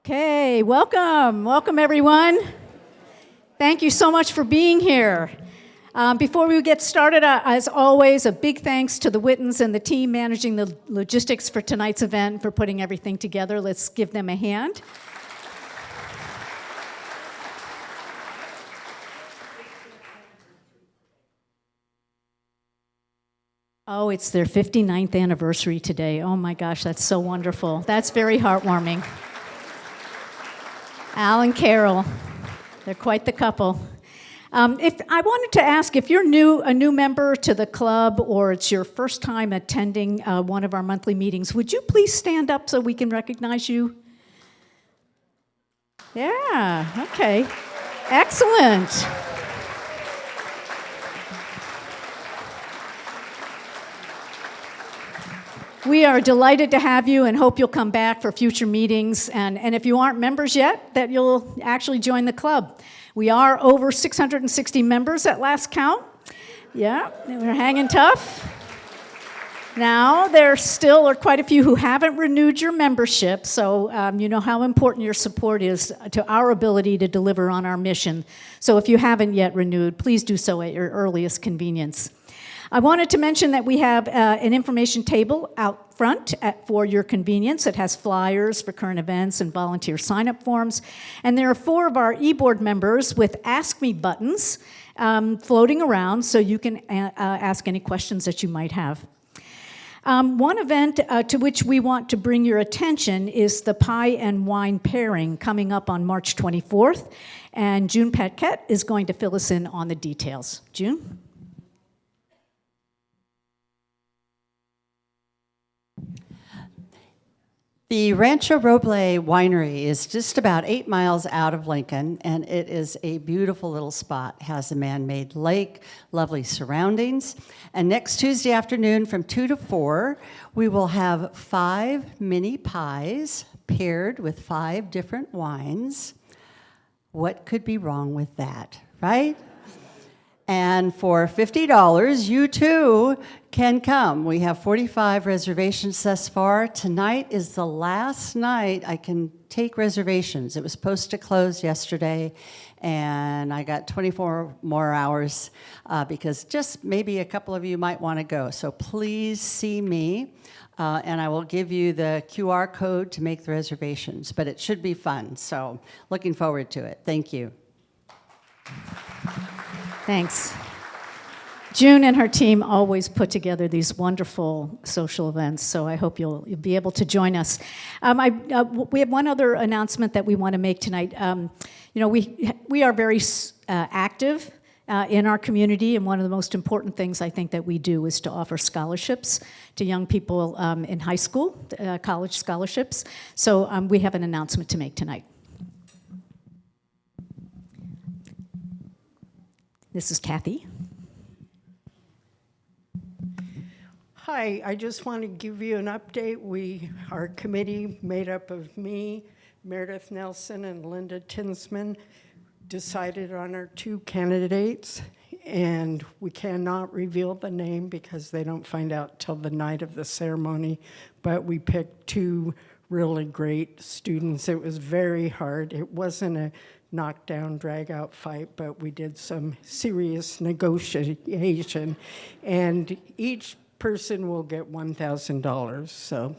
Okay, welcome everyone. Thank you so much for being here. Before we get started, as always, a big thanks to the Wittens and the team managing the logistics for tonight's event for putting everything together. Let's give them a hand. Oh, it's their 59th anniversary today. Oh my gosh, that's so wonderful. That's very heartwarming. Al and Carol, they're quite the couple. If I wanted to ask, if you're a new member to the club, or it's your first time attending one of our monthly meetings, would you please stand up so we can recognize you? Yeah, okay. Excellent. We are delighted to have you and hope you'll come back for future meetings. And if you aren't members yet, that you'll actually join the club. We are over 660 members at last count. Yeah, we're hanging tough. Now, there still are quite a few who haven't renewed your membership, so you know how important your support is to our ability to deliver on our mission. So if you haven't yet renewed, please do so at your earliest convenience. I wanted to mention that we have an information table out front for your convenience. It has flyers for current events and volunteer sign-up forms. And there are 4 of our e-board members with Ask Me buttons floating around so you can ask any questions that you might have. One event to which we want to bring your attention is the Pie and Wine Pairing coming up on March 24th. And June Paquette is going to fill us in on the details. June? The Rancho Roble Winery is just about 8 miles out of Lincoln, and it is a beautiful little spot. It has a man-made lake, lovely surroundings. And next Tuesday afternoon from 2 to 4, we will have 5 mini pies paired with 5 different wines. What could be wrong with that, right? And for $50, you too can come. We have 45 reservations thus far. Tonight is the last night I can take reservations. It was supposed to close yesterday, and I got 24 more hours because just maybe a couple of you might want to go. So please see me, and I will give you the QR code to make the reservations. But it should be fun, so looking forward to it. Thank you. Thanks. June and her team always put together these wonderful social events, so I hope you'll be able to join us. We have one other announcement that we want to make tonight. We are very active in our community, and one of the most important things I think that we do is to offer scholarships to young people in high school, college scholarships. So we have an announcement to make tonight. This is Kathy. Hi, I just want to give you an update. Our committee, made up of me, Meredith Nelson, and Linda Tinsman, decided on our 2 candidates, and we cannot reveal the name because they don't find out till the night of the ceremony, but we picked 2 really great students. It was very hard. It wasn't a knockdown, drag-out fight, but we did some serious negotiation, and each person will get $1,000, so.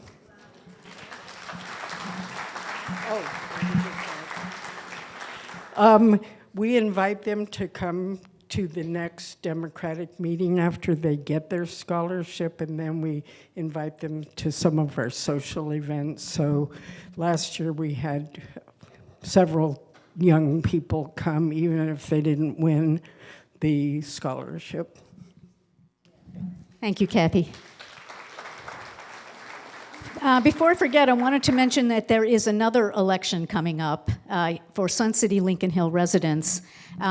We invite them to come to the next Democratic meeting after they get their scholarship, and then we invite them to some of our social events. So last year we had several young people come, even if they didn't win the scholarship. Thank you, Kathy. Before I forget, I wanted to mention that there is another election coming up for Sun City Lincoln Hill residents.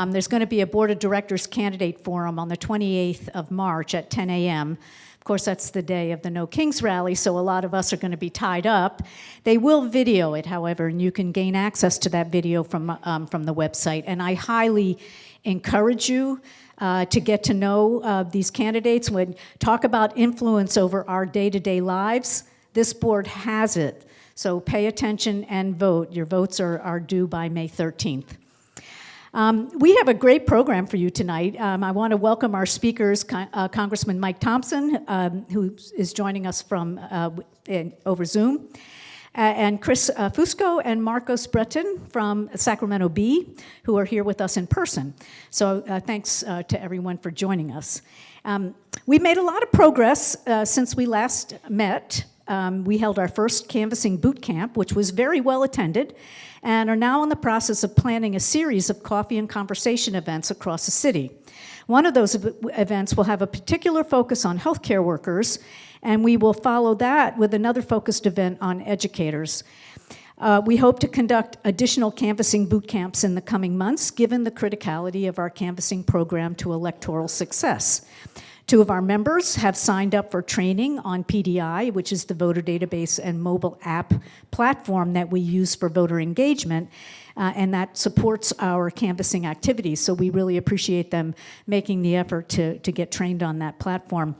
There's going to be a Board of Directors candidate forum on the 28th of March at 10 a.m. Of course, that's the day of the No Kings rally, so a lot of us are going to be tied up. They will video it, however, and you can gain access to that video from the website. And I highly encourage you to get to know these candidates. When talk about influence over our day-to-day lives, this board has it. So pay attention and vote. Your votes are due by May 13th. We have a great program for you tonight. I want to welcome our speakers, Congressman Mike Thompson, who is joining us from over Zoom, and Chris Fusco and Marcos Breton from Sacramento Bee, who are here with us in person. So thanks to everyone for joining us. We've made a lot of progress since we last met. We held our first canvassing boot camp, which was very well attended, and are now in the process of planning a series of coffee and conversation events across the city. One of those events will have a particular focus on healthcare workers, and we will follow that with another focused event on educators. We hope to conduct additional canvassing boot camps in the coming months, given the criticality of our canvassing program to electoral success. 2 of our members have signed up for training on PDI, which is the voter database and mobile app platform that we use for voter engagement, and that supports our canvassing activities. So we really appreciate them making the effort to get trained on that platform.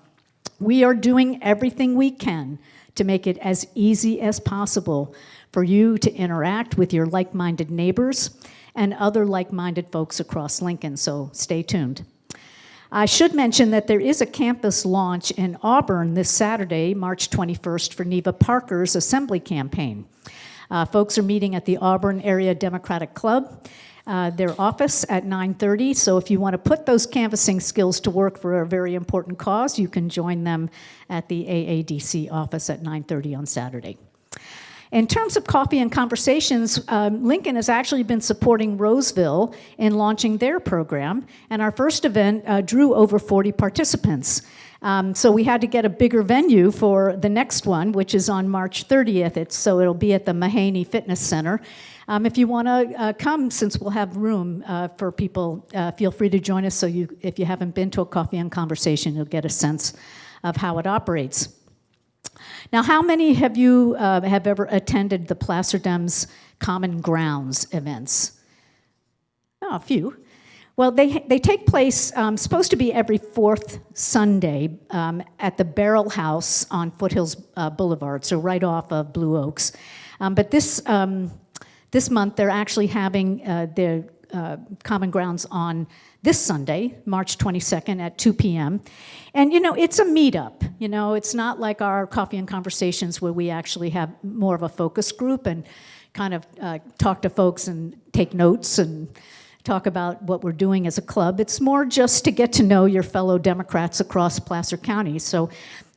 We are doing everything we can to make it as easy as possible for you to interact with your like-minded neighbors and other like-minded folks across Lincoln, so stay tuned. I should mention that there is a campus launch in Auburn this Saturday, March 21st, for Neva Parker's Assembly campaign. Folks are meeting at the Auburn Area Democratic Club, their office at 9:30, so if you want to put those canvassing skills to work for a very important cause, you can join them at the AADC office at 9:30 on Saturday. In terms of coffee and conversations, Lincoln has actually been supporting Roseville in launching their program, and our first event drew over 40 participants. So we had to get a bigger venue for the next one, which is on March 30th. So it'll be at the Mahaney Fitness Center. If you want to come, since we'll have room for people, feel free to join us. So if you haven't been to a coffee and conversation, you'll get a sense of how it operates. Now, how many of you have ever attended the Placer Dems Common Grounds events? Oh, a few. Well, they take place, supposed to be every 4th Sunday at the Barrel House on Foothills Boulevard, so right off of Blue Oaks. But this month, they're actually having their Common Grounds on this Sunday, March 22nd at 2 p.m. And, it's a meetup. It's not like our coffee and conversations where we actually have more of a focus group and kind of talk to folks and take notes and talk about what we're doing as a club. It's more just to get to know your fellow Democrats across Placer County. So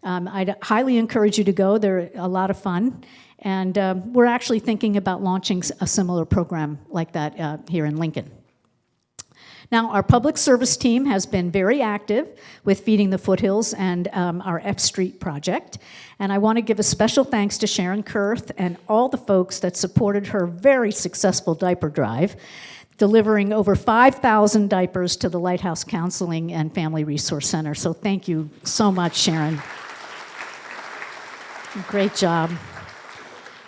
I'd highly encourage you to go. They're a lot of fun. And we're actually thinking about launching a similar program like that here in Lincoln. Now, our public service team has been very active with Feeding the Foothills and our F Street project. And I want to give a special thanks to Sharon Kurth and all the folks that supported her very successful diaper drive, delivering over 5,000 diapers to the Lighthouse Counseling and Family Resource Center. So thank you so much, Sharon. Great job.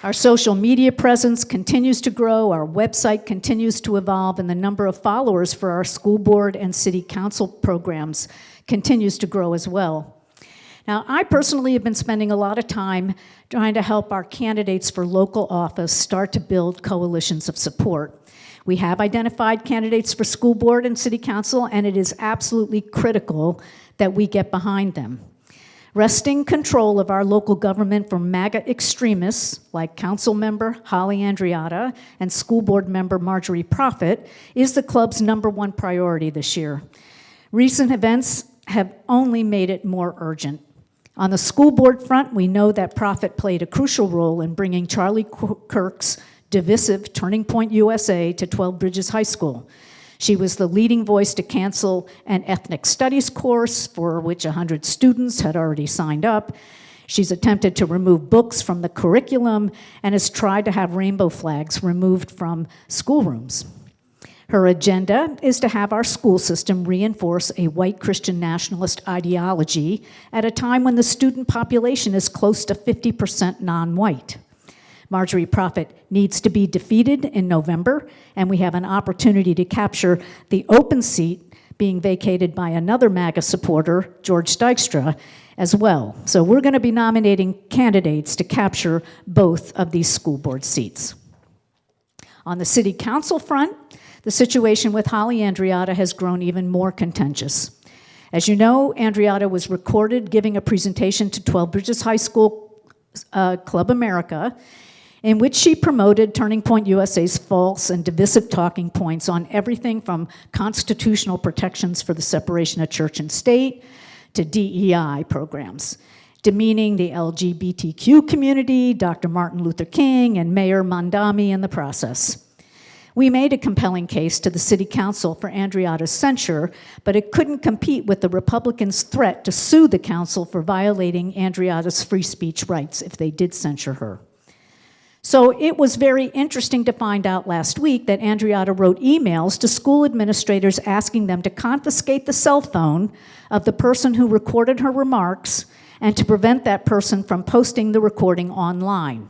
Our social media presence continues to grow, our website continues to evolve, and the number of followers for our school board and city council programs continues to grow as well. Now, I personally have been spending a lot of time trying to help our candidates for local office start to build coalitions of support. We have identified candidates for school board and city council, and it is absolutely critical that we get behind them. Wresting control of our local government from MAGA extremists like council member Holly Andriotta and school board member Marjorie Prophet is the club's #1 priority this year. Recent events have only made it more urgent. On the school board front, we know that Prophet played a crucial role in bringing Charlie Kirk's divisive Turning Point USA to 12 Bridges High School. She was the leading voice to cancel an ethnic studies course for which 100 students had already signed up. She's attempted to remove books from the curriculum and has tried to have rainbow flags removed from schoolrooms. Her agenda is to have our school system reinforce a white Christian nationalist ideology at a time when the student population is close to 50% non-white. Marjorie Prophet needs to be defeated in November, and we have an opportunity to capture the open seat being vacated by another MAGA supporter, George Dykstra, as well. So we're going to be nominating candidates to capture both of these school board seats. On the city council front, the situation with Holly Andreatta has grown even more contentious. As you know, Andreatta was recorded giving a presentation to 12 Bridges High School Club America, in which she promoted Turning Point USA's false and divisive talking points on everything from constitutional protections for the separation of church and state to DEI programs, demeaning the LGBTQ community, Dr. Martin Luther King, and Mayor Mondami in the process. We made a compelling case to the city council for Andreatta's censure, but it couldn't compete with the Republicans' threat to sue the council for violating Andreatta's free speech rights if they did censure her. So it was very interesting to find out last week that Andreatta wrote emails to school administrators asking them to confiscate the cell phone of the person who recorded her remarks and to prevent that person from posting the recording online.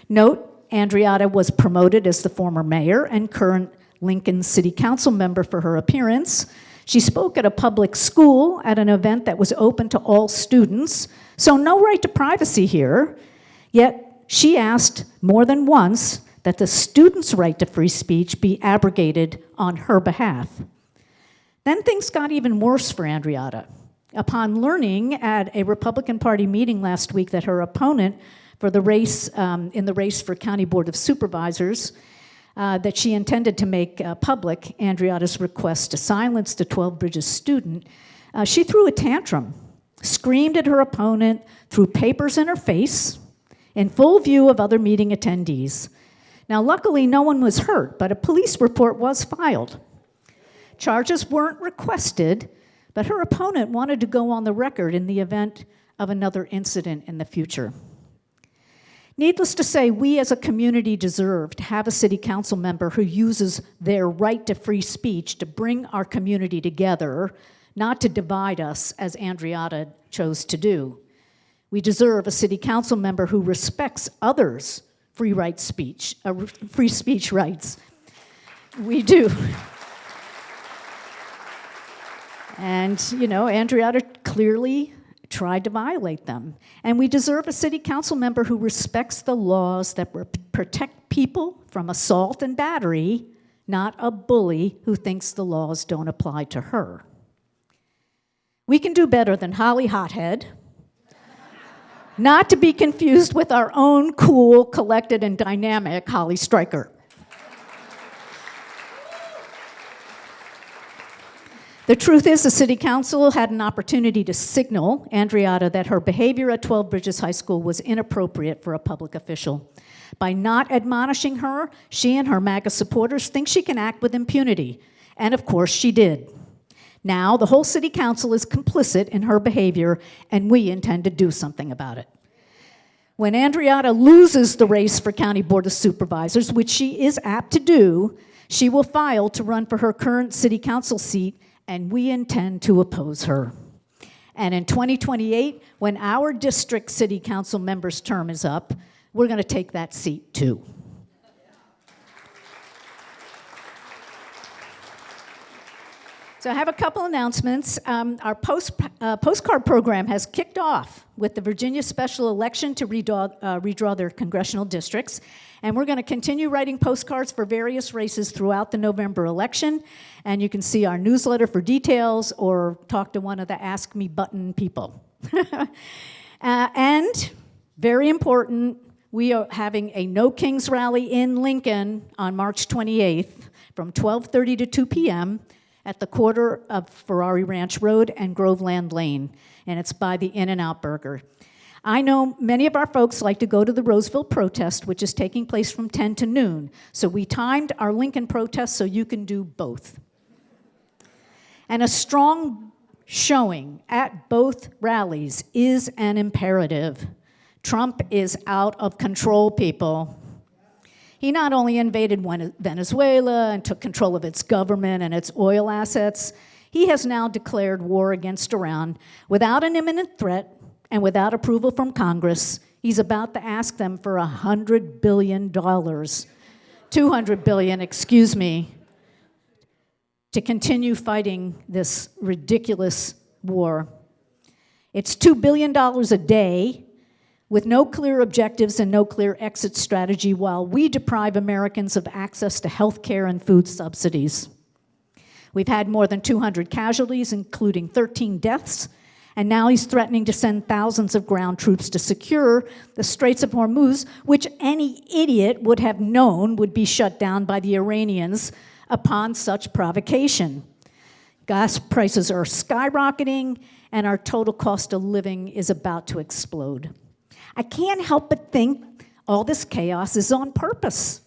Note, Andreatta was promoted as the former mayor and current Lincoln City Council member for her appearance. She spoke at a public school at an event that was open to all students, so no right to privacy here, yet she asked more than once that the students' right to free speech be abrogated on her behalf. Then things got even worse for Andreatta. Upon learning at a Republican Party meeting last week that her opponent for the race, in the race for County Board of Supervisors, that she intended to make public Andreatta's request to silence the 12 Bridges student, she threw a tantrum, screamed at her opponent, threw papers in her face, in full view of other meeting attendees. Now, luckily, no one was hurt, but a police report was filed. Charges weren't requested, but her opponent wanted to go on the record in the event of another incident in the future. Needless to say, we as a community deserve to have a city council member who uses their right to free speech to bring our community together, not to divide us as Andreatta chose to do. We deserve a city council member who respects others' free speech rights. We do. And, you know, Andreatta clearly tried to violate them. And we deserve a city council member who respects the laws that protect people from assault and battery, not a bully who thinks the laws don't apply to her. We can do better than Holly Hothead, not to be confused with our own cool, collected, and dynamic Holly Stryker. The truth is, the city council had an opportunity to signal Andreatta that her behavior at 12 Bridges High School was inappropriate for a public official. By not admonishing her, she and her MAGA supporters think she can act with impunity. And of course, she did. Now, the whole city council is complicit in her behavior, and we intend to do something about it. When Andreatta loses the race for County Board of Supervisors, which she is apt to do, she will file to run for her current city council seat, and we intend to oppose her. And in 2028, when our district city council member's term is up, we're going to take that seat too. So I have a couple announcements. Our postcard program has kicked off with the Virginia special election to redraw their congressional districts. And we're going to continue writing postcards for various races throughout the November election. And you can see our newsletter for details or talk to one of the Ask Me button people. And very important, we are having a No Kings rally in Lincoln on March 28th from 12:30 to 2 p.m. at the corner of Ferrari Ranch Road and Groveland Lane, and it's by the In-N-Out Burger. I know many of our folks like to go to the Roseville protest, which is taking place from 10 to noon, so we timed our Lincoln protest so you can do both. And a strong showing at both rallies is an imperative. Trump is out of control, people. He not only invaded Venezuela and took control of its government and its oil assets, he has now declared war against Iran without an imminent threat and without approval from Congress. He's about to ask them for $100 billion, $200 billion, excuse me, to continue fighting this ridiculous war. It's $2 billion a day with no clear objectives and no clear exit strategy while we deprive Americans of access to health care and food subsidies. We've had more than 200 casualties, including 13 deaths, and now he's threatening to send thousands of ground troops to secure the Straits of Hormuz, which any idiot would have known would be shut down by the Iranians upon such provocation. Gas prices are skyrocketing, and our total cost of living is about to explode. I can't help but think all this chaos is on purpose.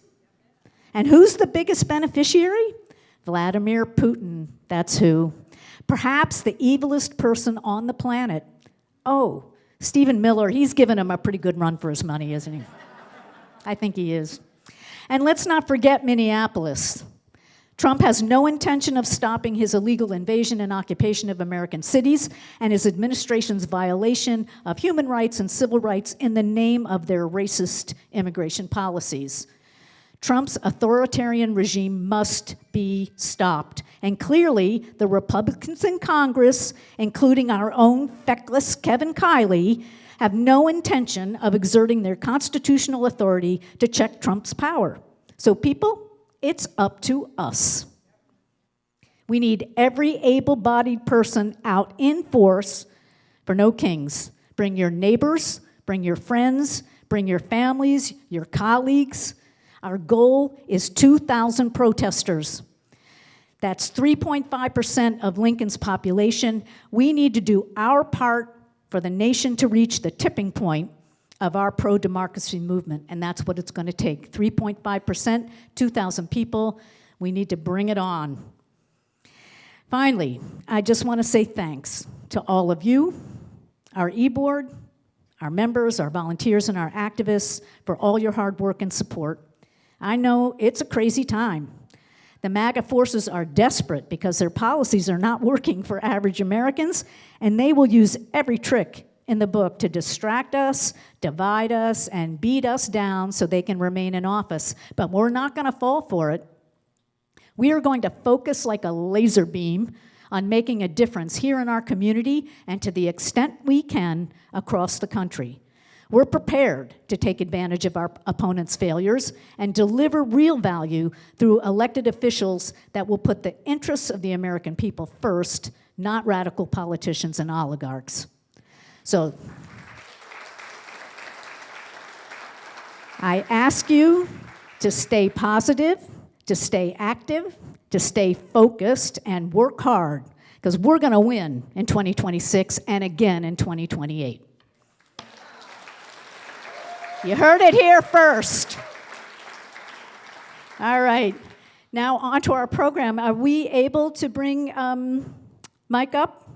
And who's the biggest beneficiary? Vladimir Putin, that's who. Perhaps the evilest person on the planet. Oh, Stephen Miller, he's given him a pretty good run for his money, isn't he? I think he is. And let's not forget Minneapolis. Trump has no intention of stopping his illegal invasion and occupation of American cities and his administration's violation of human rights and civil rights in the name of their racist immigration policies. Trump's authoritarian regime must be stopped. And clearly, the Republicans in Congress, including our own feckless Kevin Kiley, have no intention of exerting their constitutional authority to check Trump's power. So people, it's up to us. We need every able-bodied person out in force for no kings. Bring your neighbors, bring your friends, bring your families, your colleagues. Our goal is 2,000 protesters. That's 3.5% of Lincoln's population. We need to do our part for the nation to reach the tipping point of our pro-democracy movement, and that's what it's going to take. 3.5%, 2,000 people. We need to bring it on. Finally, I just want to say thanks to all of you, our e-board, our members, our volunteers, and our activists for all your hard work and support. I know it's a crazy time. The MAGA forces are desperate because their policies are not working for average Americans, and they will use every trick in the book to distract us, divide us, and beat us down so they can remain in office. But we're not going to fall for it. We are going to focus like a laser beam on making a difference here in our community and to the extent we can across the country. We're prepared to take advantage of our opponents' failures and deliver real value through elected officials that will put the interests of the American people first, not radical politicians and oligarchs. So I ask you to stay positive, to stay active, to stay focused, and work hard, because we're going to win in 2026 and again in 2028. You heard it here first. All right. Now on to our program. Are we able to bring Mike up?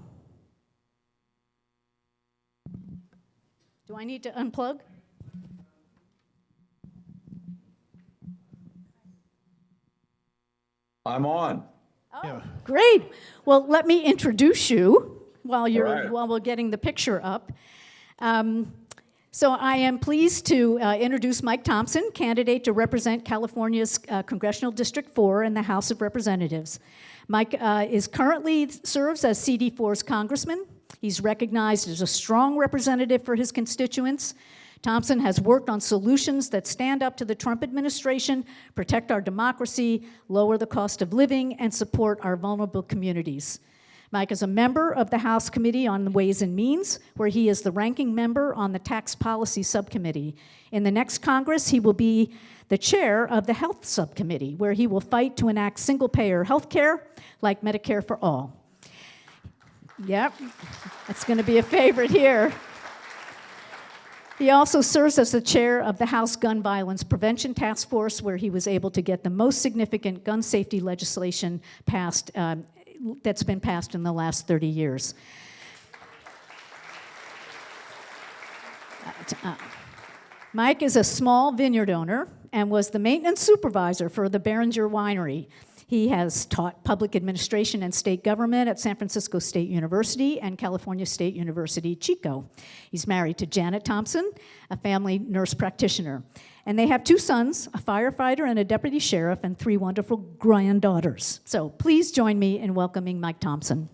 Do I need to unplug? I'm on. Oh, great. Well, let me introduce you while right. while we're getting the picture up. So I am pleased to introduce Mike Thompson, candidate to represent California's Congressional District 4 in the House of Representatives. Mike currently serves as CD4's congressman. He's recognized as a strong representative for his constituents. Thompson has worked on solutions that stand up to the Trump administration, protect our democracy, lower the cost of living, and support our vulnerable communities. Mike is a member of the House Committee on Ways and Means, where he is the ranking member on the Tax Policy Subcommittee. In the next Congress, he will be the chair of the Health Subcommittee, where he will fight to enact single-payer health care like Medicare for all. Yep, that's going to be a favorite here. He also serves as the chair of the House Gun Violence Prevention Task Force, where he was able to get the most significant gun safety legislation passed that's been passed in the last 30 years. Mike is a small vineyard owner and was the maintenance supervisor for the Behringer Winery. He has taught public administration and state government at San Francisco State University and California State University, Chico. He's married to Janet Thompson, a family nurse practitioner. And they have 2 sons, a firefighter and a deputy sheriff, and 3 wonderful granddaughters. So please join me in welcoming Mike Thompson.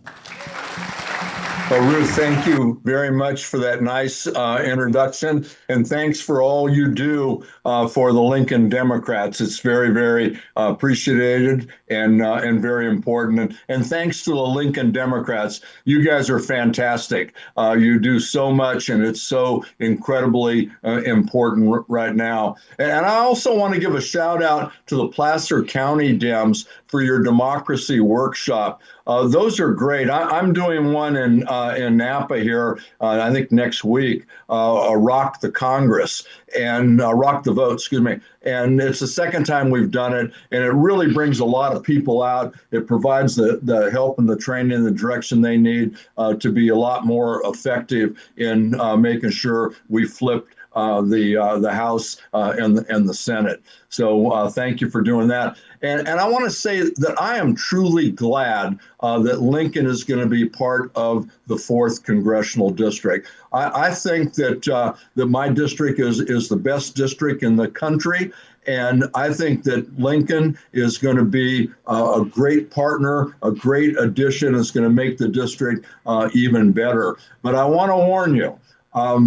Well, Ruth, thank you very much for that nice introduction, and thanks for all you do for the Lincoln Democrats. It's very, very appreciated and very important. And thanks to the Lincoln Democrats. You guys are fantastic. You do so much, and it's so incredibly important right now. And I also want to give a shout out to the Placer County Dems for your democracy workshop. Those are great. I'm doing one in Napa here, I think next week, Rock the Congress and Rock the Vote, excuse me. And it's the second time we've done it, and it really brings a lot of people out. It provides the help and the training and the direction they need to be a lot more effective in making sure we flip the House and the Senate. So thank you for doing that. And I want to say that I am truly glad that Lincoln is going to be part of the 4th Congressional District. I think that my district is the best district in the country. And I think that Lincoln is going to be a great partner, a great addition. It's going to make the district even better. But I want to warn you,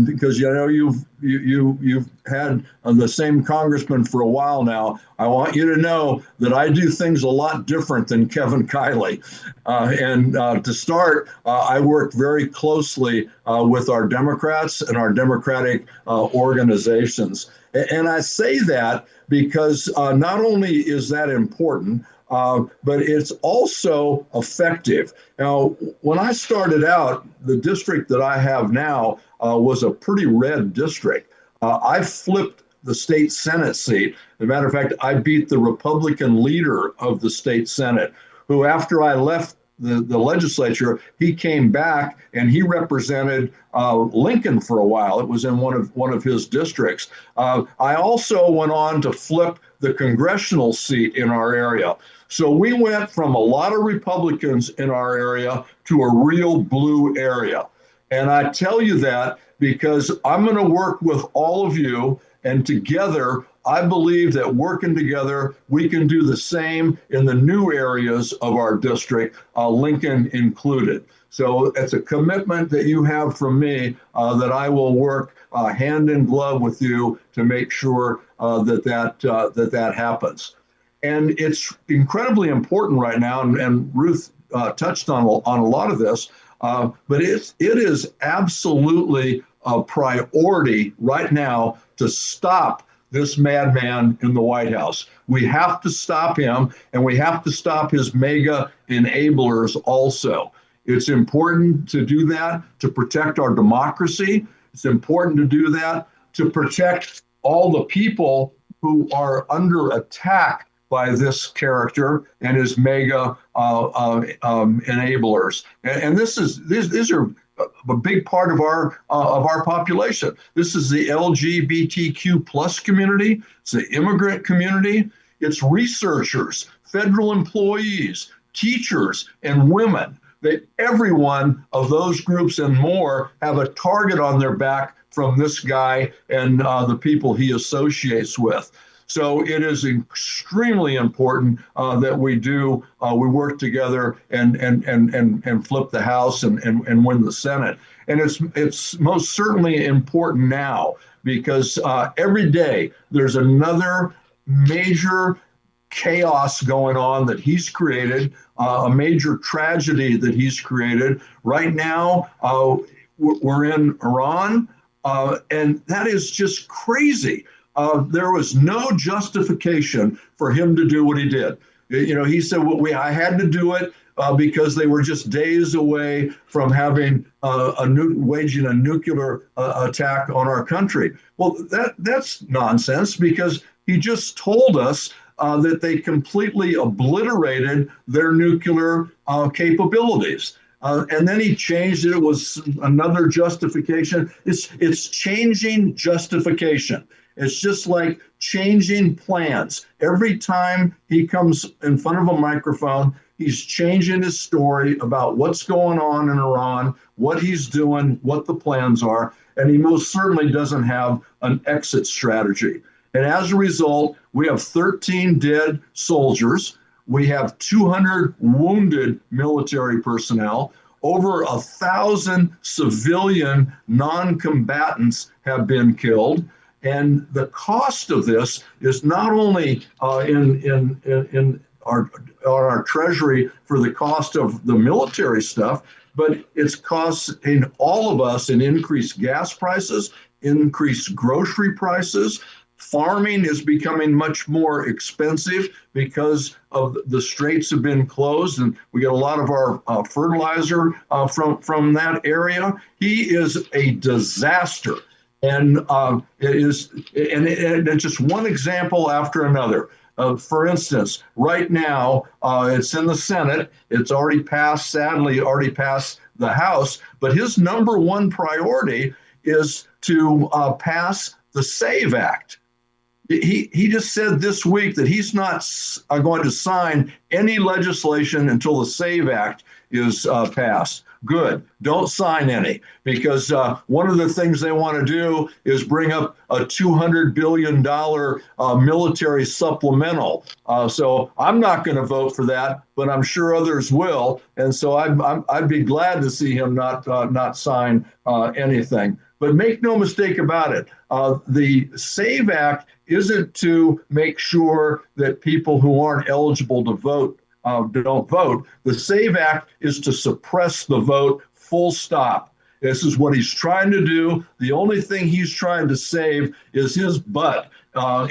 because you've had the same congressman for a while now. I want you to know that I do things a lot different than Kevin Kiley. And to start, I work very closely with our Democrats and our Democratic organizations. And I say that because not only is that important, but it's also effective. Now, when I started out, the district that I have now was a pretty red district. I flipped the state Senate seat. As a matter of fact, I beat the Republican leader of the state Senate, who, after I left the legislature, he came back and he represented Lincoln for a while. It was in one of his districts. I also went on to flip the congressional seat in our area. So we went from a lot of Republicans in our area to a real blue area. And I tell you that because I'm going to work with all of you, and together, I believe that working together, we can do the same in the new areas of our district, Lincoln included. So it's a commitment that you have from me that I will work hand in glove with you to make sure that happens. And it's incredibly important right now, and Ruth touched on a lot of this, but it is absolutely a priority right now to stop this madman in the White House. We have to stop him, and we have to stop his mega enablers also. It's important to do that to protect our democracy. It's important to do that to protect all the people who are under attack by this character and his mega enablers. And these are a big part of our population. This is the LGBTQ plus community. It's the immigrant community. It's researchers, federal employees, teachers, and women. Every one of those groups and more have a target on their back from this guy and the people he associates with. So it is extremely important that we work together and flip the House and win the Senate. And it's most certainly important now because every day there's another major chaos going on that he's created, a major tragedy that he's created. Right now, we're in Iran, and that is just crazy. There was no justification for him to do what he did. He said, I had to do it because they were just days away from having waging a nuclear attack on our country. Well, that's nonsense because he just told us that they completely obliterated their nuclear capabilities. And then he changed it. It was another justification. It's changing justification. It's just like changing plans. Every time he comes in front of a microphone, he's changing his story about what's going on in Iran, what he's doing, what the plans are, and he most certainly doesn't have an exit strategy. And as a result, we have 13 dead soldiers. We have 200 wounded military personnel. Over 1,000 civilian non-combatants have been killed. And the cost of this is not only in our treasury for the cost of the military stuff, but it's costing all of us in increased gas prices, increased grocery prices. Farming is becoming much more expensive because of the straits have been closed, and we get a lot of our fertilizer from that area. He is a disaster. And it's just one example after another. For instance, right now, it's in the Senate. It's already passed, sadly, already passed the House. But his number one priority is to pass the SAVE Act. He just said this week that he's not going to sign any legislation until the SAVE Act is passed. Good. Don't sign any, because one of the things they want to do is bring up a $200 billion military supplemental. So I'm not going to vote for that, but I'm sure others will. And so I'd be glad to see him not sign anything. But make no mistake about it, the SAVE Act isn't to make sure that people who aren't eligible to vote don't vote. The SAVE Act is to suppress the vote, full stop. This is what he's trying to do. The only thing he's trying to save is his butt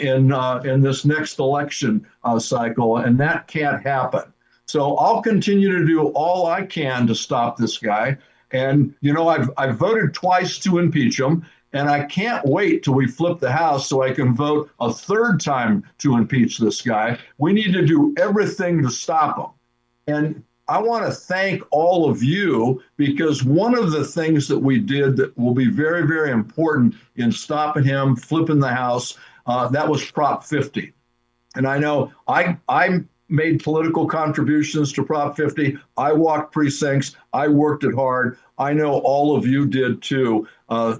in this next election cycle, and that can't happen. So I'll continue to do all I can to stop this guy. And, you know, I've voted twice to impeach him, and I can't wait till we flip the House so I can vote a third time to impeach this guy. We need to do everything to stop him. And I want to thank all of you, because one of the things that we did that will be very, very important in stopping him, flipping the House, that was Prop 50. And I know I made political contributions to Prop 50. I walked precincts. I worked it hard. I know all of you did too.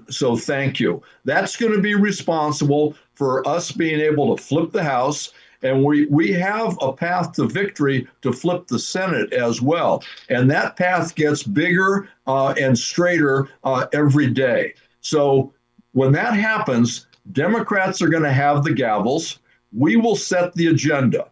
So thank you. That's going to be responsible for us being able to flip the House. And we have a path to victory to flip the Senate as well. And that path gets bigger and straighter every day. So when that happens, Democrats are going to have the gavels. We will set the agenda.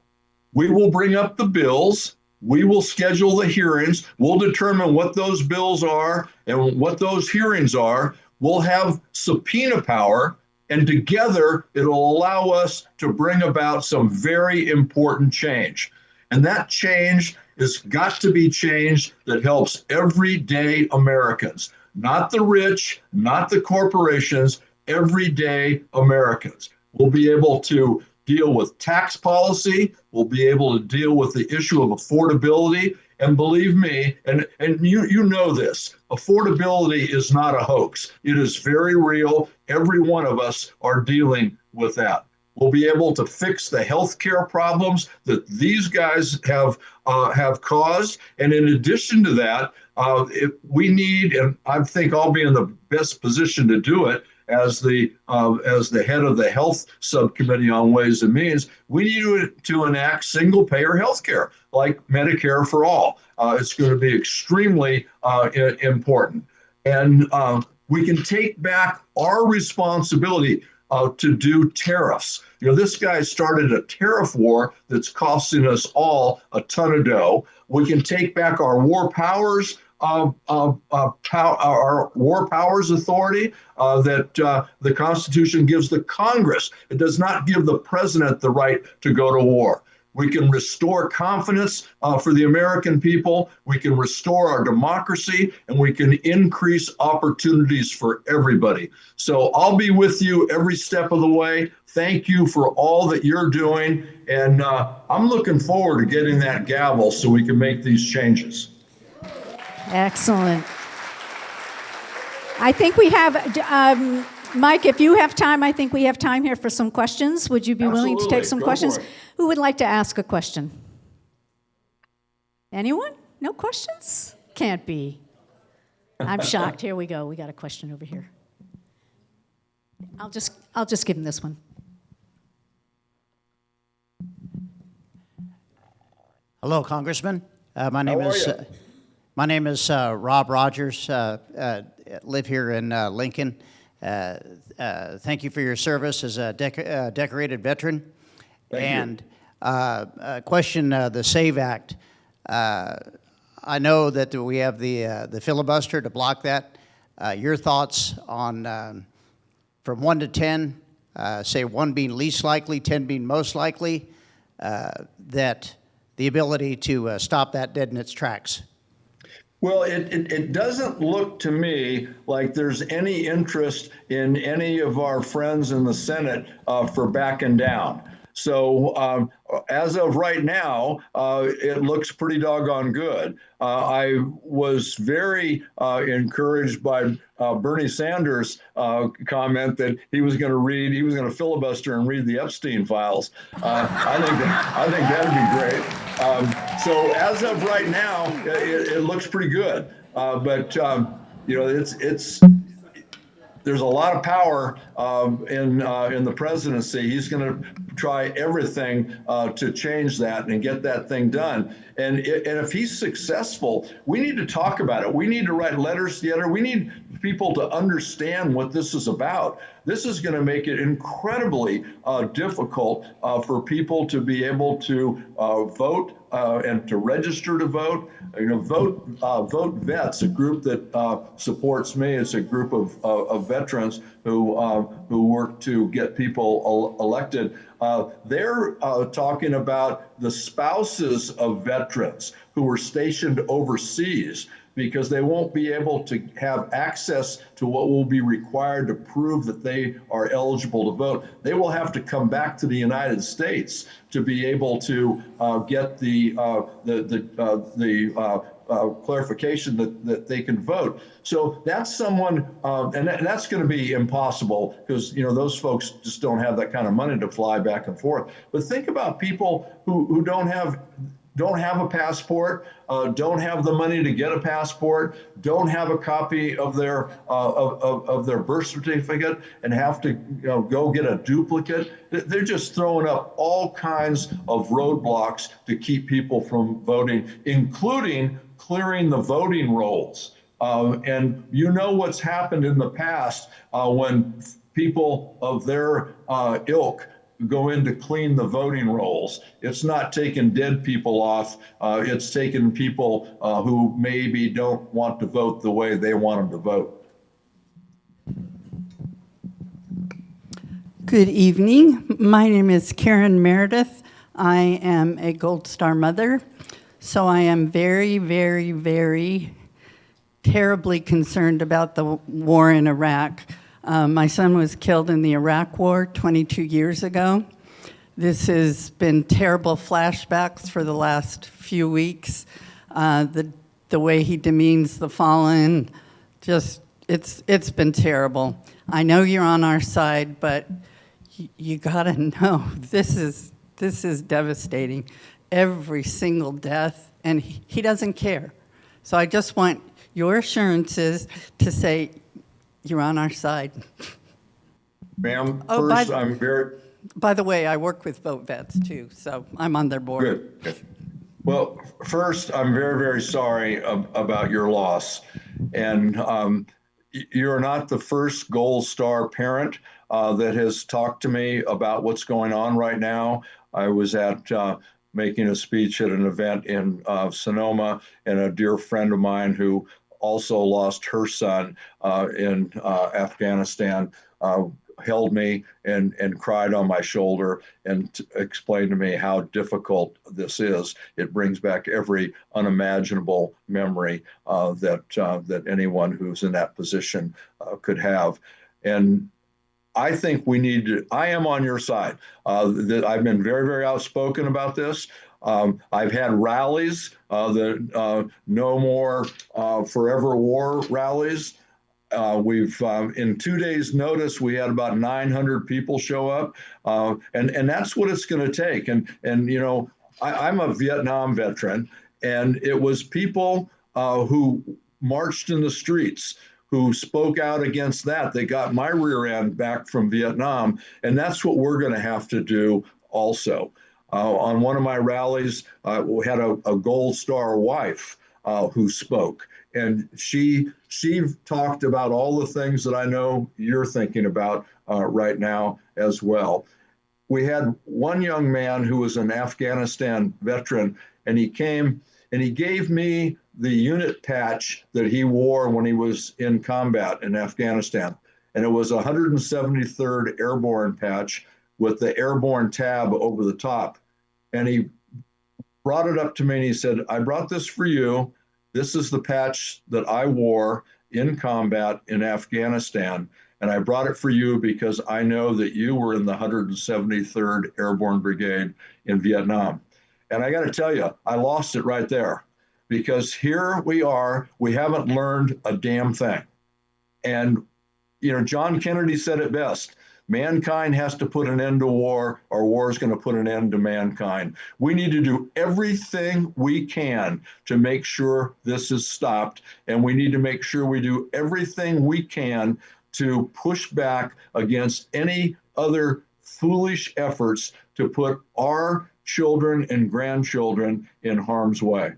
We will bring up the bills. We will schedule the hearings. We'll determine what those bills are and what those hearings are. We'll have subpoena power, and together it'll allow us to bring about some very important change. And that change has got to be change that helps everyday Americans, not the rich, not the corporations, everyday Americans. We'll be able to deal with tax policy. We'll be able to deal with the issue of affordability. And believe me, and you know this, affordability is not a hoax. It is very real. Every one of us are dealing with that. We'll be able to fix the healthcare problems that these guys have caused. And in addition to that, we need, and I think I'll be in the best position to do it, as the head of the health subcommittee on Ways and Means, we need to enact single-payer health care like Medicare for all. It's going to be extremely important. And we can take back our responsibility to do tariffs. You know, this guy started a tariff war that's costing us all a ton of dough. We can take back our war powers our War Powers Authority that the Constitution gives the Congress. It does not give the president the right to go to war. We can restore confidence for the American people. We can restore our democracy, and we can increase opportunities for everybody. So I'll be with you every step of the way. Thank you for all that you're doing. And I'm looking forward to getting that gavel so we can make these changes. Excellent. I think we have, Mike, if you have time, I think we have time here for some questions. Would you be willing to take Absolutely. some Go questions? for it. Who would like to ask a question? Anyone? No questions? Can't be. I'm shocked. Here we go. We got a question over here. I'll just give him this one. Hello, Congressman. My How are you? Rob Rogers. Live here in Lincoln. Thank you for your service as a decorated veteran. Thank you. Question: the SAVE Act. I know that we have the filibuster to block that. Your thoughts on from 1 to 10, say 1 being least likely, 10 being most likely, that the ability to stop that dead in its tracks? Well, it doesn't look to me like there's any interest in any of our friends in the Senate for backing down. So as of right now, it looks pretty doggone good. I was very encouraged by Bernie Sanders' comment that he was going to filibuster and read the Epstein files. I think that'd be great. So as of right now, it looks pretty good. But you know, there's a lot of power in the presidency. He's going to try everything to change that and get that thing done. And if he's successful, we need to talk about it. We need to write letters together. We need people to understand what this is about. This is going to make it incredibly difficult for people to be able to vote and to register to vote. You know, Vote Vets, a group that supports me. It's a group of veterans who work to get people elected. They're talking about the spouses of veterans who were stationed overseas, because they won't be able to have access to what will be required to prove that they are eligible to vote. They will have to come back to the United States to be able to get the clarification that they can vote. So that's someone, and that's going to be impossible, because those folks just don't have that kind of money to fly back and forth. But think about people who don't have a passport, don't have the money to get a passport, don't have a copy of their birth certificate, and have to go get a duplicate. They're just throwing up all kinds of roadblocks to keep people from voting, including clearing the voting rolls. And what's happened in the past when people of their ilk go in to clean the voting rolls. It's not taking dead people off. It's taking people who maybe don't want to vote the way they want them to vote. Good evening. My name is Karen Meredith. I am a Gold Star mother. So I am very, very, very terribly concerned about the war in Iraq. My son was killed in the Iraq War 22 years ago. This has been terrible flashbacks for the last few weeks. The way he demeans the fallen, just it's been terrible. I know you're on our side, but you gotta know this is devastating. Every single death, and he doesn't care. So I just want your assurances to say you're on our side. Ma'am, Oh, first, I'm very... By the way, I work with Vote Vets too, so I'm on their board. Good. Well, first, I'm very, very sorry about your loss. And you're not the first Gold Star parent that has talked to me about what's going on right now. I was at making a speech at an event in Sonoma, and a dear friend of mine who also lost her son in Afghanistan held me and cried on my shoulder and explained to me how difficult this is. It brings back every unimaginable memory that anyone who's in that position could have. And I think we need to, I am on your side. I've been very, very outspoken about this. I've had rallies, the No More Forever War rallies. We've in 2 days' notice, we had about 900 people show up, and that's what it's going to take. And you know, I'm a Vietnam veteran, and it was people who marched in the streets, who spoke out against that. They got my rear end back from Vietnam, and that's what we're going to have to do also. On one of my rallies, we had a Gold Star wife who spoke, and she talked about all the things that I know you're thinking about right now as well. We had one young man who was an Afghanistan veteran, and he came and he gave me the unit patch that he wore when he was in combat in Afghanistan. And it was a 173rd Airborne patch with the airborne tab over the top. And he brought it up to me and he said, I brought this for you. This is the patch that I wore in combat in Afghanistan. And I brought it for you because I know that you were in the 173rd Airborne Brigade in Vietnam. And I got to tell you, I lost it right there, because here we are, we haven't learned a damn thing. And, you know, John Kennedy said it best. Mankind has to put an end to war, or war is going to put an end to mankind. We need to do everything we can to make sure this is stopped. And we need to make sure we do everything we can to push back against any other foolish efforts to put our children and grandchildren in harm's way.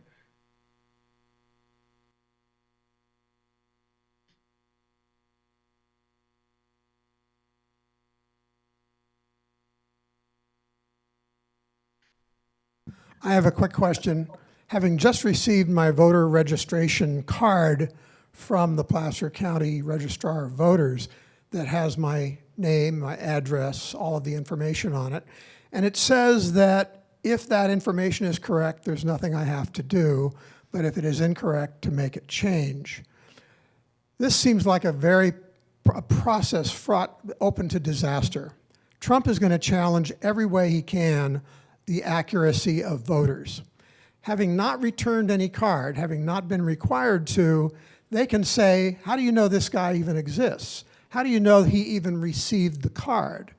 I have a quick question. Having just received my voter registration card from the Placer County Registrar of Voters that has my name, my address, all of the information on it, and it says that if that information is correct, there's nothing I have to do, but if it is incorrect, to make it change. This seems like a process fraught, open to disaster. Trump is going to challenge every way he can the accuracy of voters. Having not returned any card, having not been required to, they can say, how do you know this guy even exists? How do you know he even received the card?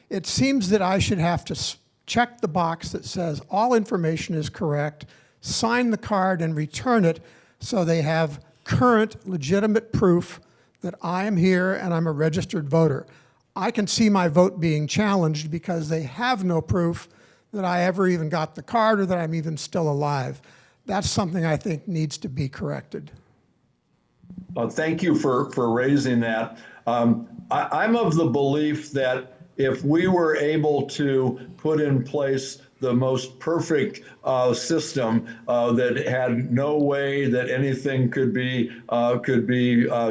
It seems that I should have to check the box that says all information is correct, sign the card and return it so they have current legitimate proof that I am here and I'm a registered voter. I can see my vote being challenged because they have no proof that I ever even got the card or that I'm even still alive. That's something I think needs to be corrected. Thank you for raising that. I'm of the belief that if we were able to put in place the most perfect system that had no way that anything could be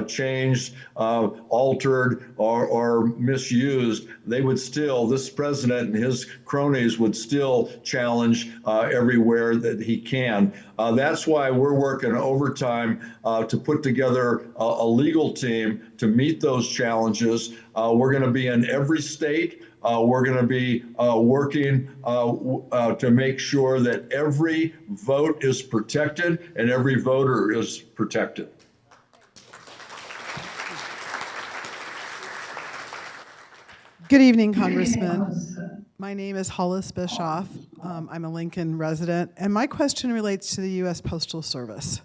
changed, altered, or misused, they would still, this president and his cronies would still challenge everywhere that he can. That's why we're working overtime to put together a legal team to meet those challenges. We're going to be in every state. We're going to be working to make sure that every vote is protected and every voter is protected. Good evening, Congressman. My name is Hollis Bischoff. I'm a Lincoln resident, and my question relates to the U.S. Postal Service.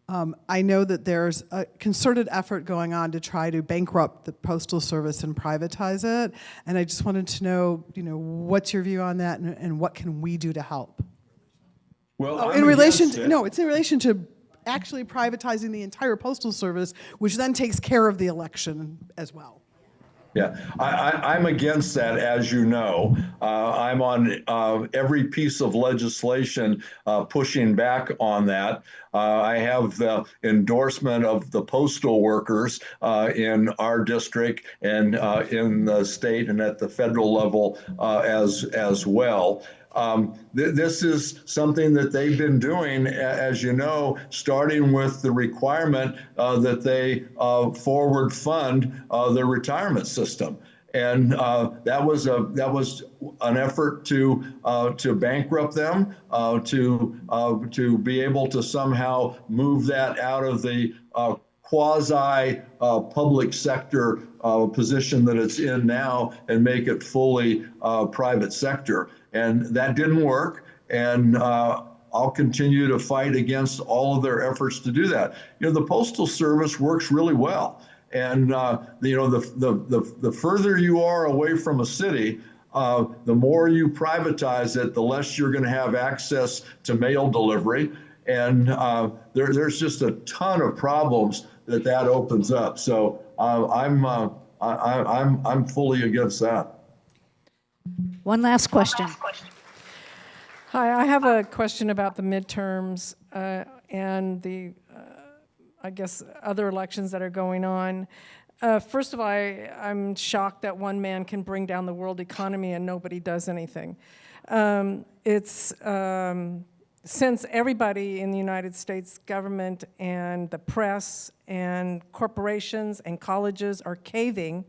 I know that there's a concerted effort going on to try to bankrupt the Postal Service and privatize it, and I just wanted to know, what's your view on that, and what can we do to help? Well, in relation to, no, it's in relation to actually privatizing the entire Postal Service, which then takes care of the election as well. Yeah, I'm against that, as you know. I'm on every piece of legislation pushing back on that. I have the endorsement of the postal workers in our district and in the state and at the federal level as well. This is something that they've been doing, as you know, starting with the requirement that they forward fund the retirement system. and that was an effort to bankrupt them, to be able to somehow move that out of the quasi public sector position that it's in now and make it fully private sector. And that didn't work. And I'll continue to fight against all of their efforts to do that. The Postal Service works really well. And the further you are away from a city, the more you privatize it, the less you're going to have access to mail delivery. And there's just a ton of problems that opens up. So I'm fully against that. One last question. Hi, I have a question about the midterms and the, I guess, other elections that are going on. First of all, I'm shocked that one man can bring down the world economy and nobody does anything. Since everybody in the United States government and the press and corporations and colleges are caving,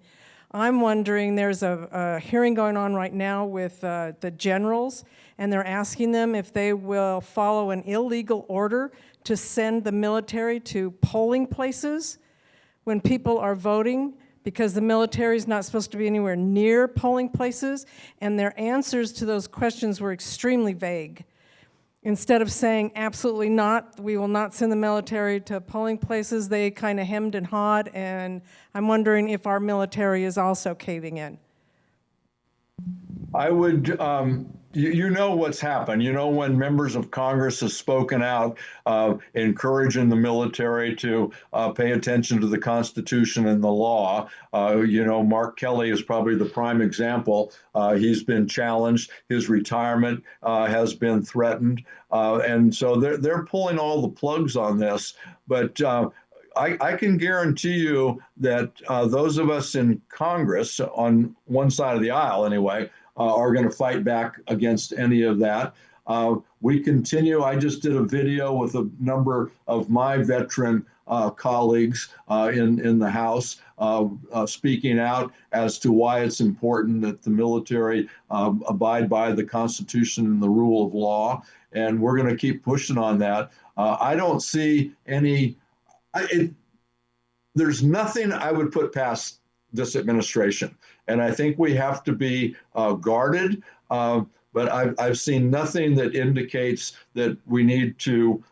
I'm wondering, there's a hearing going on right now with the generals, and they're asking them if they will follow an illegal order to send the military to polling places when people are voting, because the military is not supposed to be anywhere near polling places, and their answers to those questions were extremely vague. Instead of saying absolutely not, we will not send the military to polling places, they kind of hemmed and hawed, and I'm wondering if our military is also caving in. I would, you know what's happened. When members of Congress have spoken out, encouraging the military to pay attention to the Constitution and the law. Mark Kelly is probably the prime example. He's been challenged. His retirement has been threatened. And so they're pulling all the plugs on this. But I can guarantee you that those of us in Congress, on one side of the aisle anyway, are going to fight back against any of that. We continue. I just did a video with a number of my veteran colleagues in the House speaking out as to why it's important that the military abide by the Constitution and the rule of law. And we're going to keep pushing on that. I don't see any, there's nothing I would put past this administration. And I think we have to be guarded, but I've seen nothing that indicates that we need to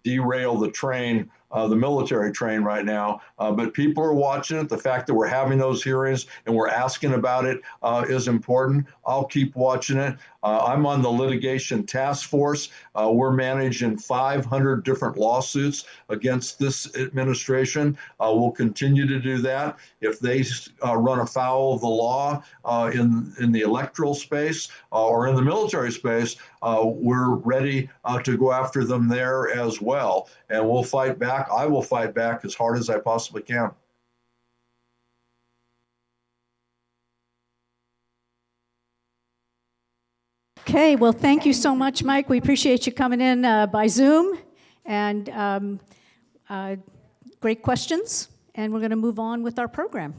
derail the train, the military train right now. But people are watching it. The fact that we're having those hearings and we're asking about it is important. I'll keep watching it. I'm on the litigation task force. We're managing 500 different lawsuits against this administration. We'll continue to do that. If they run afoul of the law in the electoral space or in the military space, we're ready to go after them there as well. And we'll fight back. I will fight back as hard as I possibly can. Okay, well, thank you so much, Mike. We appreciate you coming in by Zoom, and great questions, and we're going to move on with our program.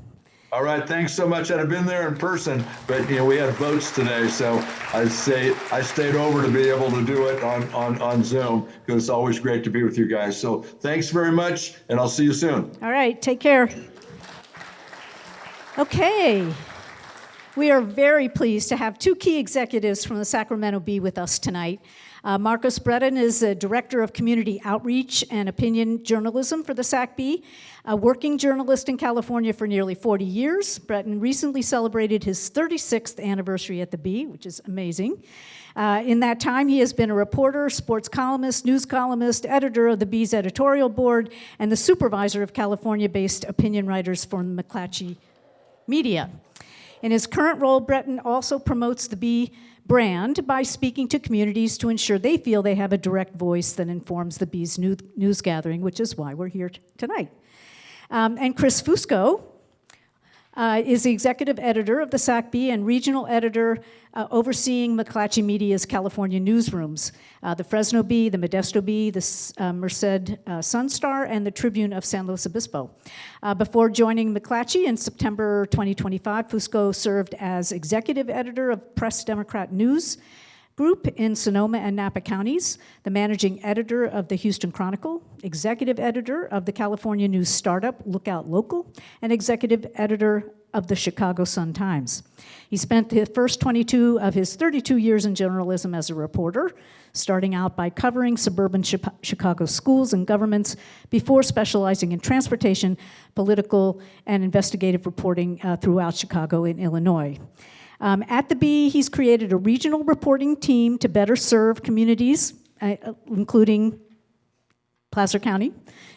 All right, thanks so much. I'd have been there in person, but we had votes today, so I stayed over to be able to do it on Zoom, because it's always great to be with you guys. So thanks very much, and I'll see you soon. All right, take care. Okay. We are very pleased to have two key executives from the Sacramento Bee with us tonight. Marcus Breton is the Director of Community Outreach and Opinion Journalism for the Sac Bee, a working journalist in California for nearly 40 years. Breton recently celebrated his 36th anniversary at the Bee, which is amazing. In that time, he has been a reporter, sports columnist, news columnist, editor of the Bee's editorial board, and the supervisor of California-based opinion writers for McClatchy Media. In his current role, Breton also promotes the Bee brand by speaking to communities to ensure they feel they have a direct voice that informs the Bee's news gathering, which is why we're here tonight. And Chris Fusco is the executive editor of the SAC-B and regional editor overseeing McClatchy Media's California newsrooms, the Fresno Bee, the Modesto Bee, the Merced Sun-Star, and the Tribune of San Luis Obispo. Before joining McClatchy in September 2025, Fusco served as executive editor of Press Democrat News Group in Sonoma and Napa counties, the managing editor of the Houston Chronicle, executive editor of the California news startup Lookout Local, and executive editor of the Chicago Sun-Times. He spent the first 22 of his 32 years in journalism as a reporter, starting out by covering suburban Chicago schools and governments before specializing in transportation, political, and investigative reporting throughout Chicago and Illinois. At the Bee, he's created a regional reporting team to better serve communities, including Placer County,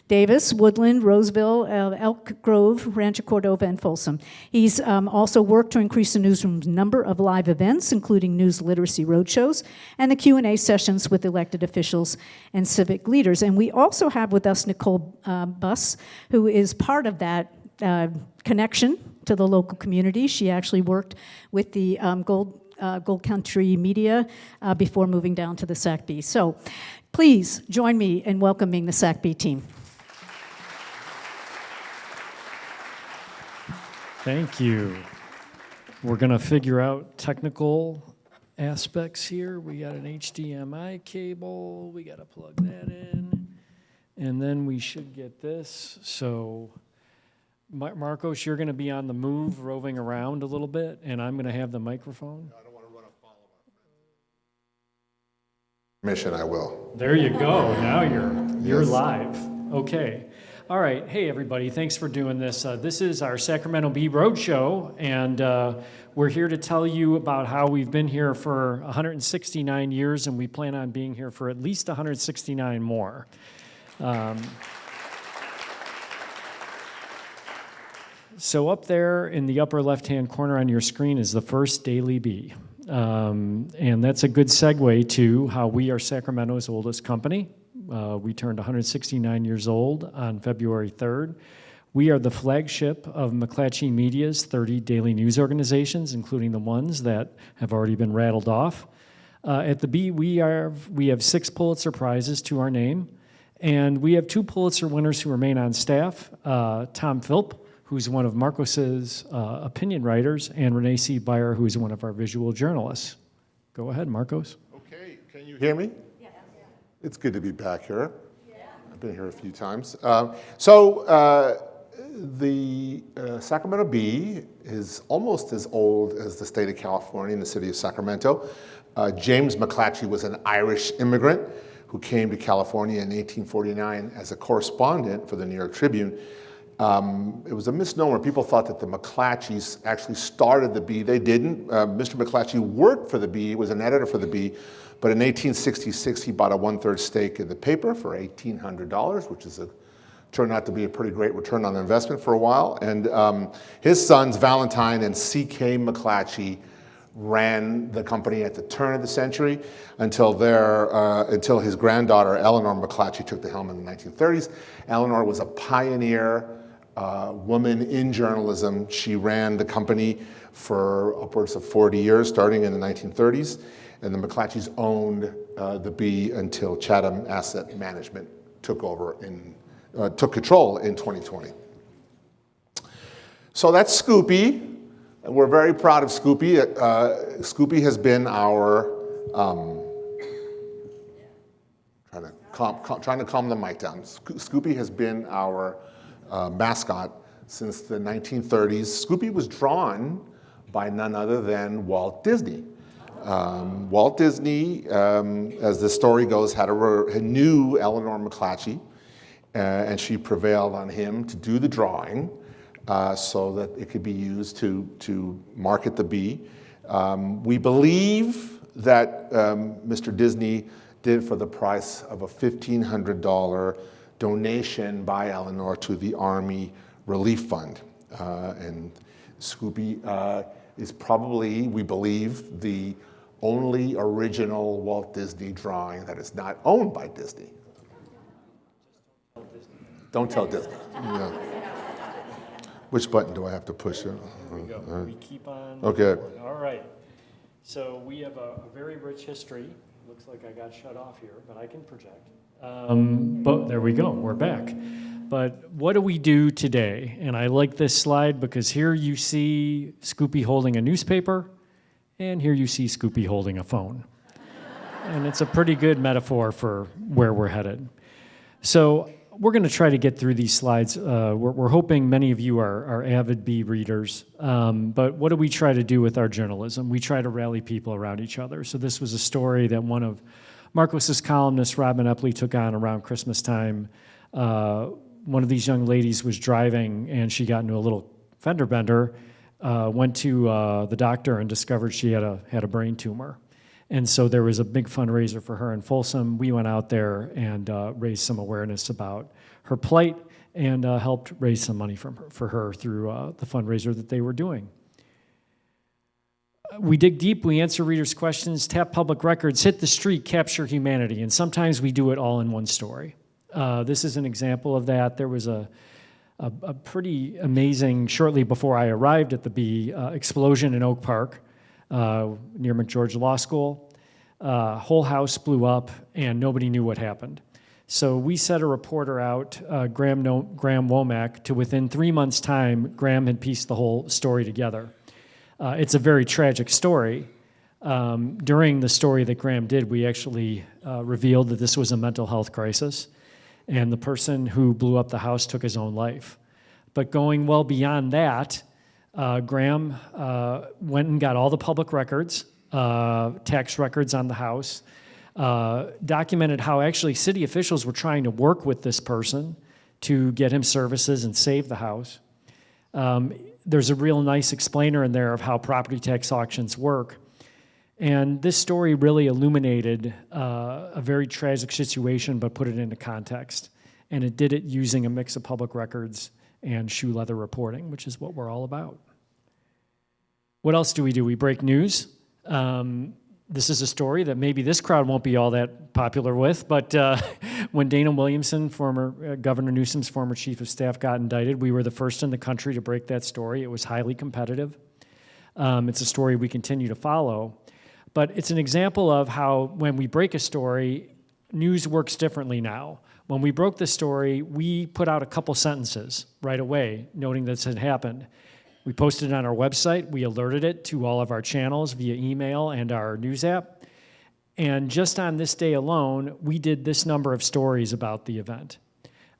Davis, Woodland, Roseville, Elk Grove, Rancho Cordova, and Folsom. He's also worked to increase the newsroom's number of live events, including news literacy roadshows and the Q&A sessions with elected officials and civic leaders. And we also have with us Nicole Buss, who is part of that connection to the local community. She actually worked with the Gold Country Media before moving down to the SAC-B. So please join me in welcoming the SAC-B team. Thank you. We're going to figure out technical aspects here. We got an HDMI cable. We got to plug that in. And then we should get this. So Marcos, you're going to be on the move, roving around a little bit, and I'm going to have the microphone. I don't want to run a follow-up. Mission, I will. There you go. Now you're live. Okay. All right. Hey, everybody. Thanks for doing this. This is our Sacramento Bee Roadshow, and we're here to tell you about how we've been here for 169 years, and we plan on being here for at least 169 more. So up there in the upper left-hand corner on your screen is the first Daily Bee. And that's a good segue to how we are Sacramento's oldest company. We turned 169 years old on February 3rd. We are the flagship of McClatchy Media's 30 daily news organizations, including the ones that have already been rattled off. At the Bee, we have 6 Pulitzer Prizes to our name, and we have 2 Pulitzer winners who remain on staff, Tom Philp, who's one of Marcos's opinion writers, and Renee C. Beyer, who is one of our visual journalists. Go ahead, Marcos. Okay, can you hear me? Yeah. It's good to be back here. Yeah. I've been here a few times. The Sacramento Bee is almost as old as the state of California and the city of Sacramento. James McClatchy was an Irish immigrant who came to California in 1849 as a correspondent for the New York Tribune. It was a misnomer. People thought that the McClatchys actually started the Bee. They didn't. Mr. McClatchy worked for the Bee, was an editor for the Bee, but in 1866 he bought a 1/3 stake in the paper for $1,800, which turned out to be a pretty great return on investment for a while. And his sons, Valentine and C.K. McClatchy, ran the company at the turn of the century until his granddaughter, Eleanor McClatchy, took the helm in the 1930s. Eleanor was a pioneer woman in journalism. She ran the company for upwards of 40 years, starting in the 1930s. And the McClatchys owned the Bee until Chatham Asset Management took control in 2020. So that's Scoopy. And we're very proud of Scoopy. Scoopy has been our, trying to calm the mic down. Scoopy has been our mascot since the 1930s. Scoopy was drawn by none other than Walt Disney. Walt Disney, as the story goes, knew Eleanor McClatchy, and she prevailed on him to do the drawing. So that it could be used to market the Bee. We believe that Mr. Disney did it for the price of a $1,500 donation by Eleanor to the Army Relief Fund. And Scoopy is probably, we believe, the only original Walt Disney drawing that is not owned by Disney. Don't tell Disney. No. Which button do I have to push? There we go. We keep on. Okay. going. All right. So we have a very rich history. Looks like I got shut off here, but I can project. But there we go. We're back. But what do we do today? And I like this slide because here you see Scoopy holding a newspaper, and here you see Scoopy holding a phone. And it's a pretty good metaphor for where we're headed. So we're going to try to get through these slides. We're hoping many of you are avid bee readers. But what do we try to do with our journalism? We try to rally people around each other. So this was a story that one of Marcos's columnists, Robin Epley, took on around Christmas time. One of these young ladies was driving, and she got into a little fender bender, went to the doctor and discovered she had a brain tumor. And so there was a big fundraiser for her in Folsom. We went out there and raised some awareness about her plight and helped raise some money for her through the fundraiser that they were doing. We dig deep, we answer readers' questions, tap public records, hit the street, capture humanity, and sometimes we do it all in one story. This is an example of that. There was a pretty amazing, shortly before I arrived at the Bee, explosion in Oak Park near McGeorge Law School. Whole house blew up, and nobody knew what happened. So we set a reporter out, Graham Womack, to within 3 months' time, Graham had pieced the whole story together. It's a very tragic story. During the story that Graham did, we actually revealed that this was a mental health crisis, and the person who blew up the house took his own life. But going well beyond that, Graham went and got all the public records, tax records on the house, documented how actually city officials were trying to work with this person to get him services and save the house. There's a real nice explainer in there of how property tax auctions work. And this story really illuminated a very tragic situation, but put it into context. And it did it using a mix of public records and shoe leather reporting, which is what we're all about. What else do? We break news. This is a story that maybe this crowd won't be all that popular with, but when Dana Williamson, former Governor Newsom's former chief of staff, got indicted, we were the first in the country to break that story. It was highly competitive. It's a story we continue to follow, but it's an example of how when we break a story, news works differently now. When we broke the story, we put out a couple sentences right away, noting this had happened. We posted it on our website. We alerted it to all of our channels via email and our news app. And just on this day alone, we did this number of stories about the event.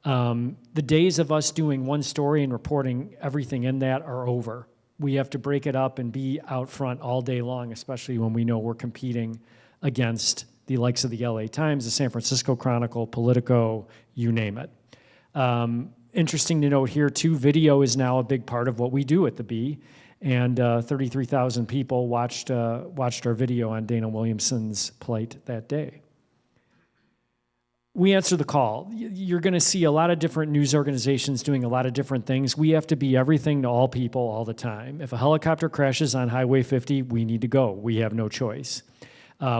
The days of us doing one story and reporting everything in that are over. We have to break it up and be out front all day long, especially when we know we're competing against the likes of the LA Times, the San Francisco Chronicle, Politico, you name it. Interesting to note here, too, video is now a big part of what we do at the Bee, and 33,000 people watched our video on Dana Williamson's plight that day. We answer the call. You're going to see a lot of different news organizations doing a lot of different things. We have to be everything to all people all the time. If a helicopter crashes on Highway 50, we need to go. We have no choice.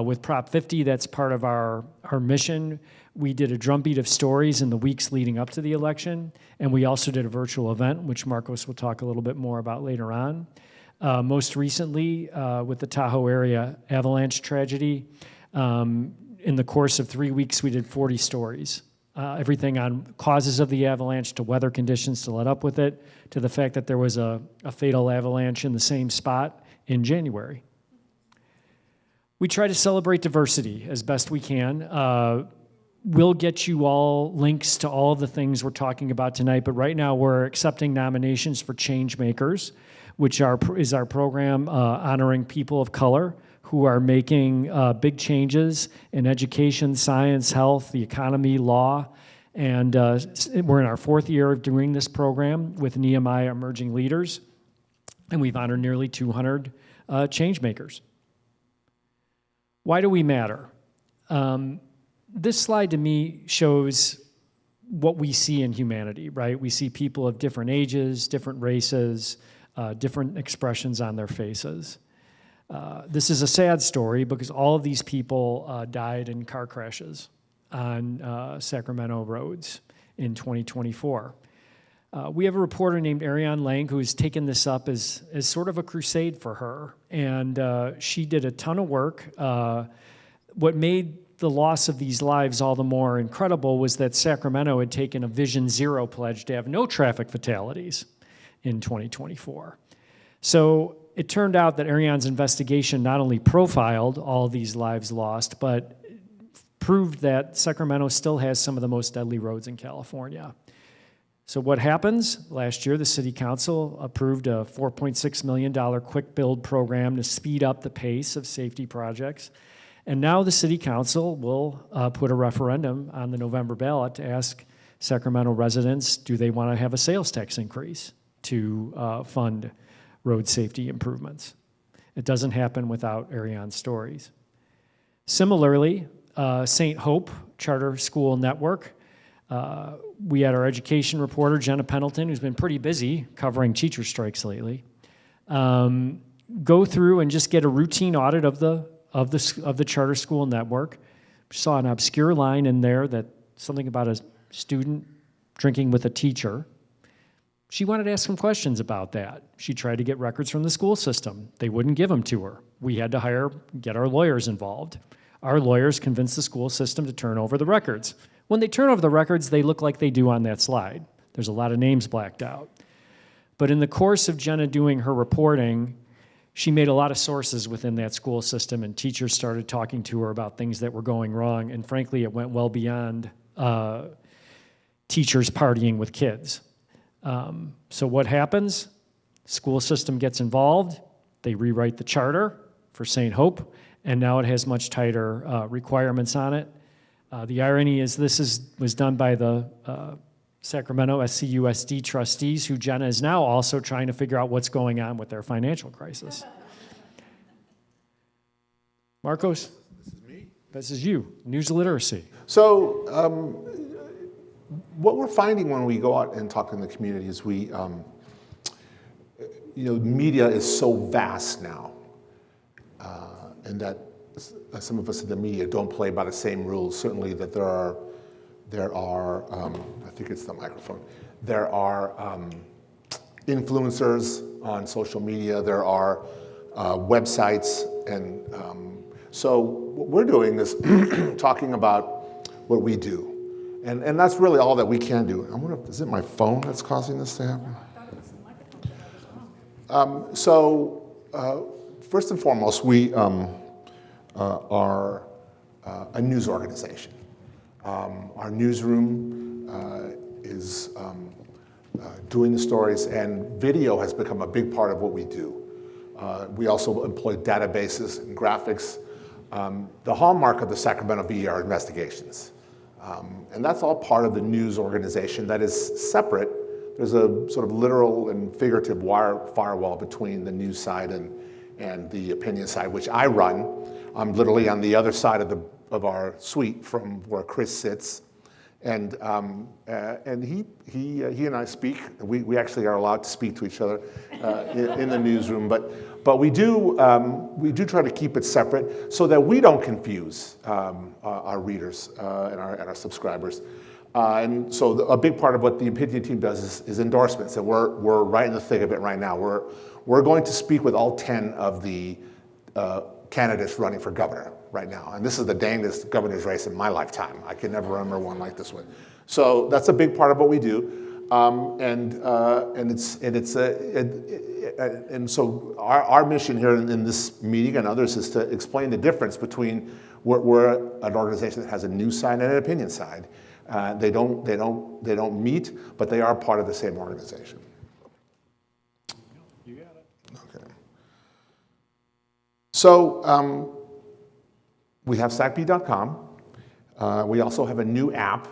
With Prop 50, that's part of our mission. We did a drumbeat of stories in the weeks leading up to the election, and we also did a virtual event, which Marcos will talk a little bit more about later on. Most recently, with the Tahoe area avalanche tragedy, in the course of 3 weeks, we did 40 stories. Everything on causes of the avalanche to weather conditions to let up with it, to the fact that there was a fatal avalanche in the same spot in January. We try to celebrate diversity as best we can. We'll get you all links to all of the things we're talking about tonight, but right now we're accepting nominations for Changemakers, which is our program honoring people of color who are making big changes in education, science, health, the economy, law, and we're in our 4th year of doing this program with Nehemiah Emerging Leaders, and we've honored nearly 200 Changemakers. Why do we matter? This slide to me shows what we see in humanity, right? We see people of different ages, different races, different expressions on their faces. This is a sad story because all of these people died in car crashes on Sacramento roads in 2024. We have a reporter named Ariane Lang who has taken this up as sort of a crusade for her, and she did a ton of work. What made the loss of these lives all the more incredible was that Sacramento had taken a Vision Zero pledge to have no traffic fatalities in 2024. So it turned out that Ariane's investigation not only profiled all these lives lost, but proved that Sacramento still has some of the most deadly roads in California. So what happens? Last year, the city council approved a $4.6 million quick build program to speed up the pace of safety projects. And now the city council will put a referendum on the November ballot to ask Sacramento residents, do they want to have a sales tax increase to fund road safety improvements? It doesn't happen without Ariane's stories. Similarly, St. Hope Charter School Network, we had our education reporter, Jenna Pendleton, who's been pretty busy covering teacher strikes lately, go through and just get a routine audit of the charter school network. We saw an obscure line in there that something about a student drinking with a teacher. She wanted to ask some questions about that. She tried to get records from the school system. They wouldn't give them to her. We had to get our lawyers involved. Our lawyers convinced the school system to turn over the records. When they turn over the records, they look like they do on that slide. There's a lot of names blacked out. But in the course of Jenna doing her reporting, she made a lot of sources within that school system, and teachers started talking to her about things that were going wrong, and frankly, it went well beyond teachers partying with kids. So what happens? School system gets involved, they rewrite the charter for St. Hope, and now it has much tighter requirements on it. The irony is this was done by the Sacramento SCUSD trustees, who Jenna is now also trying to figure out what's going on with their financial crisis. Marcos? This is me. This is you, news literacy. So what we're finding when we go out and talk in the community is media is so vast now, and that some of us in the media don't play by the same rules. Certainly that there are I think it's the microphone. There are influencers on social media. There are websites, and so what we're doing is talking about what we do, and that's really all that we can do. I wonder, is it my phone that's causing this to happen? First and foremost, we are a news organization. Our newsroom is doing the stories, and video has become a big part of what we do. We also employ databases and graphics. The hallmark of the Sacramento Bee are investigations. And that's all part of the news organization that is separate. There's a sort of literal and figurative firewall between the news side and the opinion side, which I run. I'm literally on the other side of our suite from where Chris sits, and he and I speak. We actually are allowed to speak to each other in the newsroom, but we do try to keep it separate so that we don't confuse our readers and our subscribers. And so a big part of what the opinion team does is endorsements, and we're right in the thick of it right now. We're going to speak with all 10 of the candidates running for governor right now, and this is the dangest governor's race in my lifetime. I can never remember one like this one. So that's a big part of what we do, and so our mission here in this meeting and others is to explain the difference between we're an organization that has a news side and an opinion side. They don't meet, but they are part of the same organization. You got it. Okay. So we have sacbee.com. We also have a new app.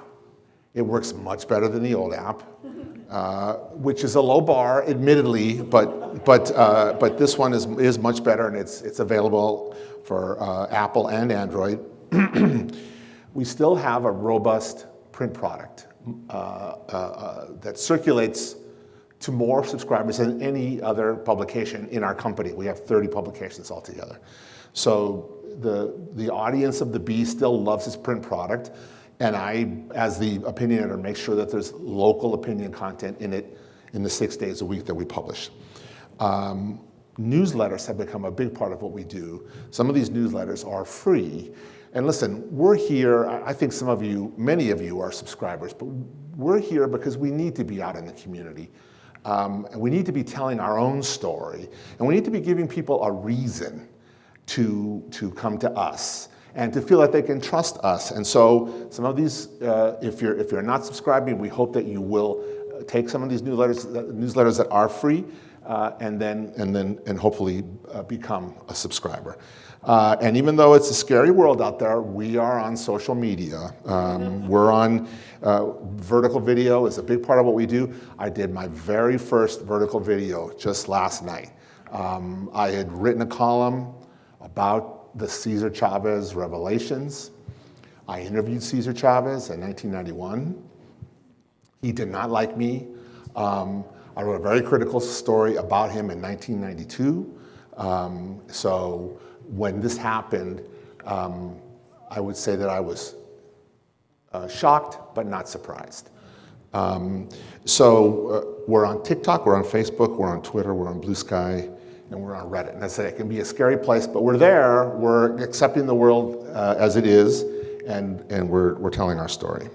It works much better than the old app, which is a low bar, admittedly, but this one is much better, and it's available for Apple and Android. We still have a robust print product that circulates to more subscribers than any other publication in our company. We have 30 publications altogether. So the audience of the Bee still loves its print product, And I, as the opinion editor, make sure that there's local opinion content in it in the 6 days a week that we publish. Newsletters have become a big part of what we do. Some of these newsletters are free. And listen, we're here, I think some of you, many of you are subscribers, but we're here because we need to be out in the community. And we need to be telling our own story. And we need to be giving people a reason to come to us and to feel that they can trust us. And so some of these, if you're not subscribing, we hope that you will take some of these newsletters that are free and hopefully become a subscriber. And even though it's a scary world out there, we are on social media. We're on vertical video is a big part of what we do. I did my very first vertical video just last night. I had written a column about the Cesar Chavez revelations. I interviewed Cesar Chavez in 1991. He did not like me. I wrote a very critical story about him in 1992. So when this happened, I would say that I was shocked, but not surprised. So we're on TikTok, we're on Facebook, we're on Twitter, we're on Blue Sky, and we're on Reddit. And I said it can be a scary place, but we're there. We're accepting the world as it is, and we're telling our story.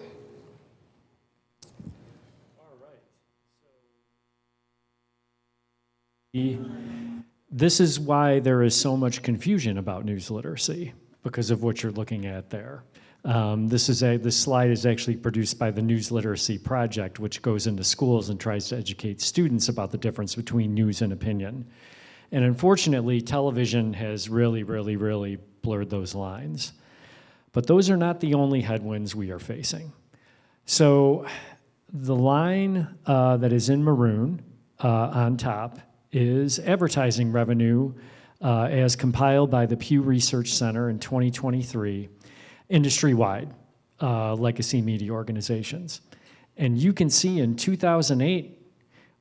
This is why there is so much confusion about news literacy, because of what you're looking at there. This slide is actually produced by the News Literacy Project, which goes into schools and tries to educate students about the difference between news and opinion. And unfortunately, television has really blurred those lines. But those are not the only headwinds we are facing. So the line that is in maroon on top is advertising revenue as compiled by the Pew Research Center in 2023, industry-wide, legacy media organizations. And you can see in 2008,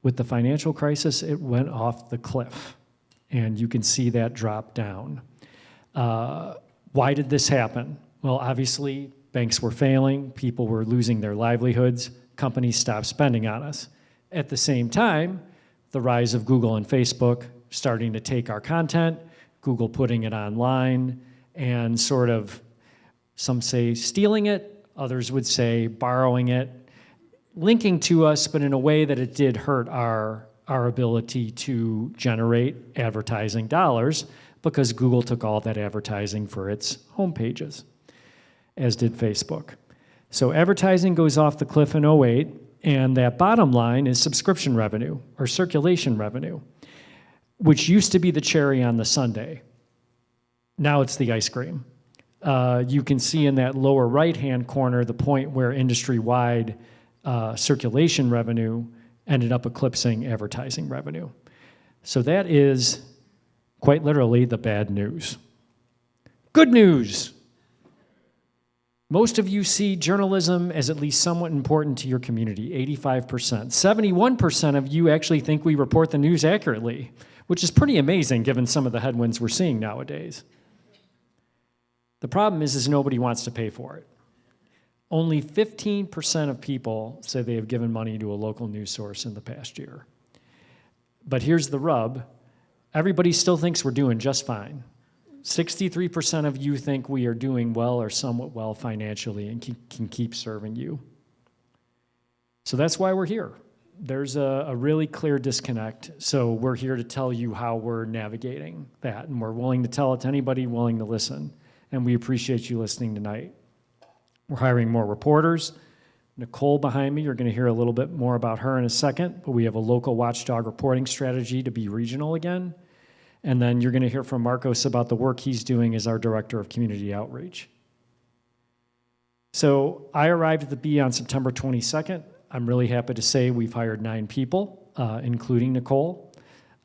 with the financial crisis, it went off the cliff. And you can see that drop down. Why did this happen? Well, obviously, banks were failing, people were losing their livelihoods, companies stopped spending on us. At the same time, the rise of Google and Facebook starting to take our content, Google putting it online, and sort of, some say stealing it, others would say borrowing it, linking to us, but in a way that it did hurt our ability to generate advertising dollars, because Google took all that advertising for its home pages, as did Facebook. So advertising goes off the cliff in 08, and that bottom line is subscription revenue or circulation revenue, which used to be the cherry on the sundae. Now it's the ice cream. You can see in that lower right-hand corner the point where industry-wide circulation revenue ended up eclipsing advertising revenue. So that is quite literally the bad news. Good news. Most of you see journalism as at least somewhat important to your community, 85%. 71% of you actually think we report the news accurately, which is pretty amazing given some of the headwinds we're seeing nowadays. The problem is nobody wants to pay for it. Only 15% of people say they have given money to a local news source in the past year. But here's the rub. Everybody still thinks we're doing just fine. 63% of you think we are doing well or somewhat well financially and can keep serving you. So that's why we're here. There's a really clear disconnect. So we're here to tell you how we're navigating that. And we're willing to tell it to anybody willing to listen. And we appreciate you listening tonight. We're hiring more reporters. Nicole behind me, you're going to hear a little bit more about her in a second, but we have a local watchdog reporting strategy to be regional again. And then you're going to hear from Marcos about the work he's doing as our Director of Community Outreach. So I arrived at the Bee on September 22nd. I'm really happy to say we've hired 9 people, including Nicole.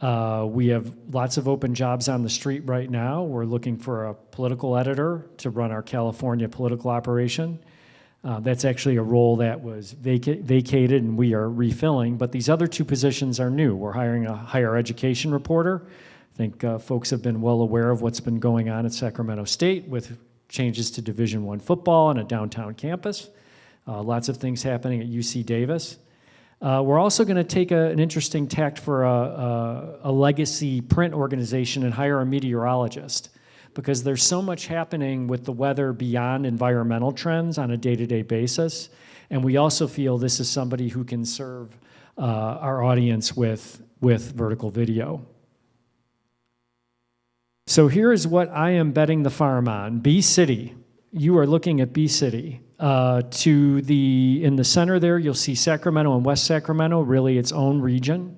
We have lots of open jobs on the street right now. We're looking for a political editor to run our California political operation. That's actually a role that was vacated and we are refilling, but these other 2 positions are new. We're hiring a higher education reporter. I think folks have been well aware of what's been going on at Sacramento State with changes to Division I football on a downtown campus. Lots of things happening at UC Davis. We're also going to take an interesting tact for a legacy print organization and hire a meteorologist, because there's so much happening with the weather beyond environmental trends on a day-to-day basis. And we also feel this is somebody who can serve our audience with vertical video. So here is what I am betting the farm on. Bee City. You are looking at Bee City. In the center there, you'll see Sacramento and West Sacramento, really its own region.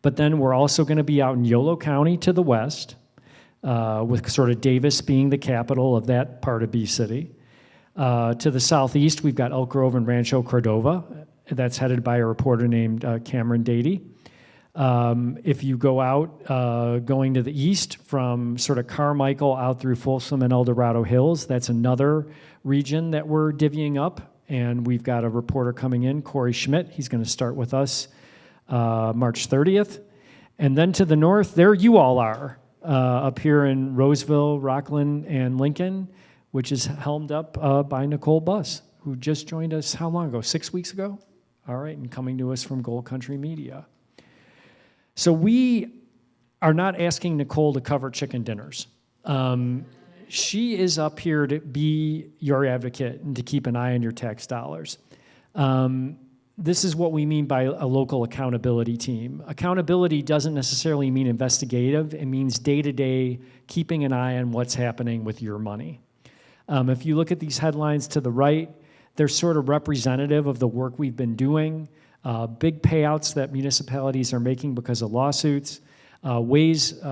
But then we're also going to be out in Yolo County to the west, with sort of Davis being the capital of that part of Bee City. To the southeast, we've got Elk Grove and Rancho Cordova. That's headed by a reporter named Cameron Dady. If you go out, going to the east from sort of Carmichael out through Folsom and El Dorado Hills, that's another region that we're divvying up. And we've got a reporter coming in, Corey Schmidt. He's going to start with us March 30th. And then to the north, there you all are, up here in Roseville, Rockland, and Lincoln, which is helmed up by Nicole Buss, who just joined us how long ago? 6 weeks ago? All right, and coming to us from Gold Country Media. So we are not asking Nicole to cover chicken dinners. She is up here to be your advocate and to keep an eye on your tax dollars. This is what we mean by a local accountability team. Accountability doesn't necessarily mean investigative. It means day-to-day keeping an eye on what's happening with your money. If you look at these headlines to the right, they're sort of representative of the work we've been doing. Big payouts that municipalities are making because of lawsuits, ways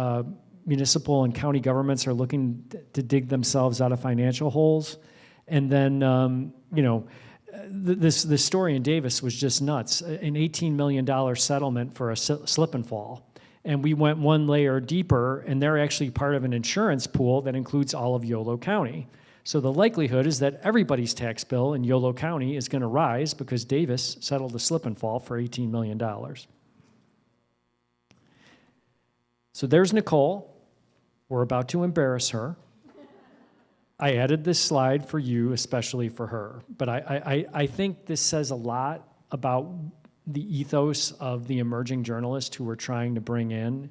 municipal and county governments are looking to dig themselves out of financial holes. And then, this story in Davis was just nuts. An $18 million settlement for a slip and fall. And we went one layer deeper, and they're actually part of an insurance pool that includes all of Yolo County. So the likelihood is that everybody's tax bill in Yolo County is going to rise because Davis settled a slip and fall for $18 million. So there's Nicole. We're about to embarrass her. I added this slide for you, especially for her. But I think this says a lot about the ethos of the emerging journalist who we're trying to bring in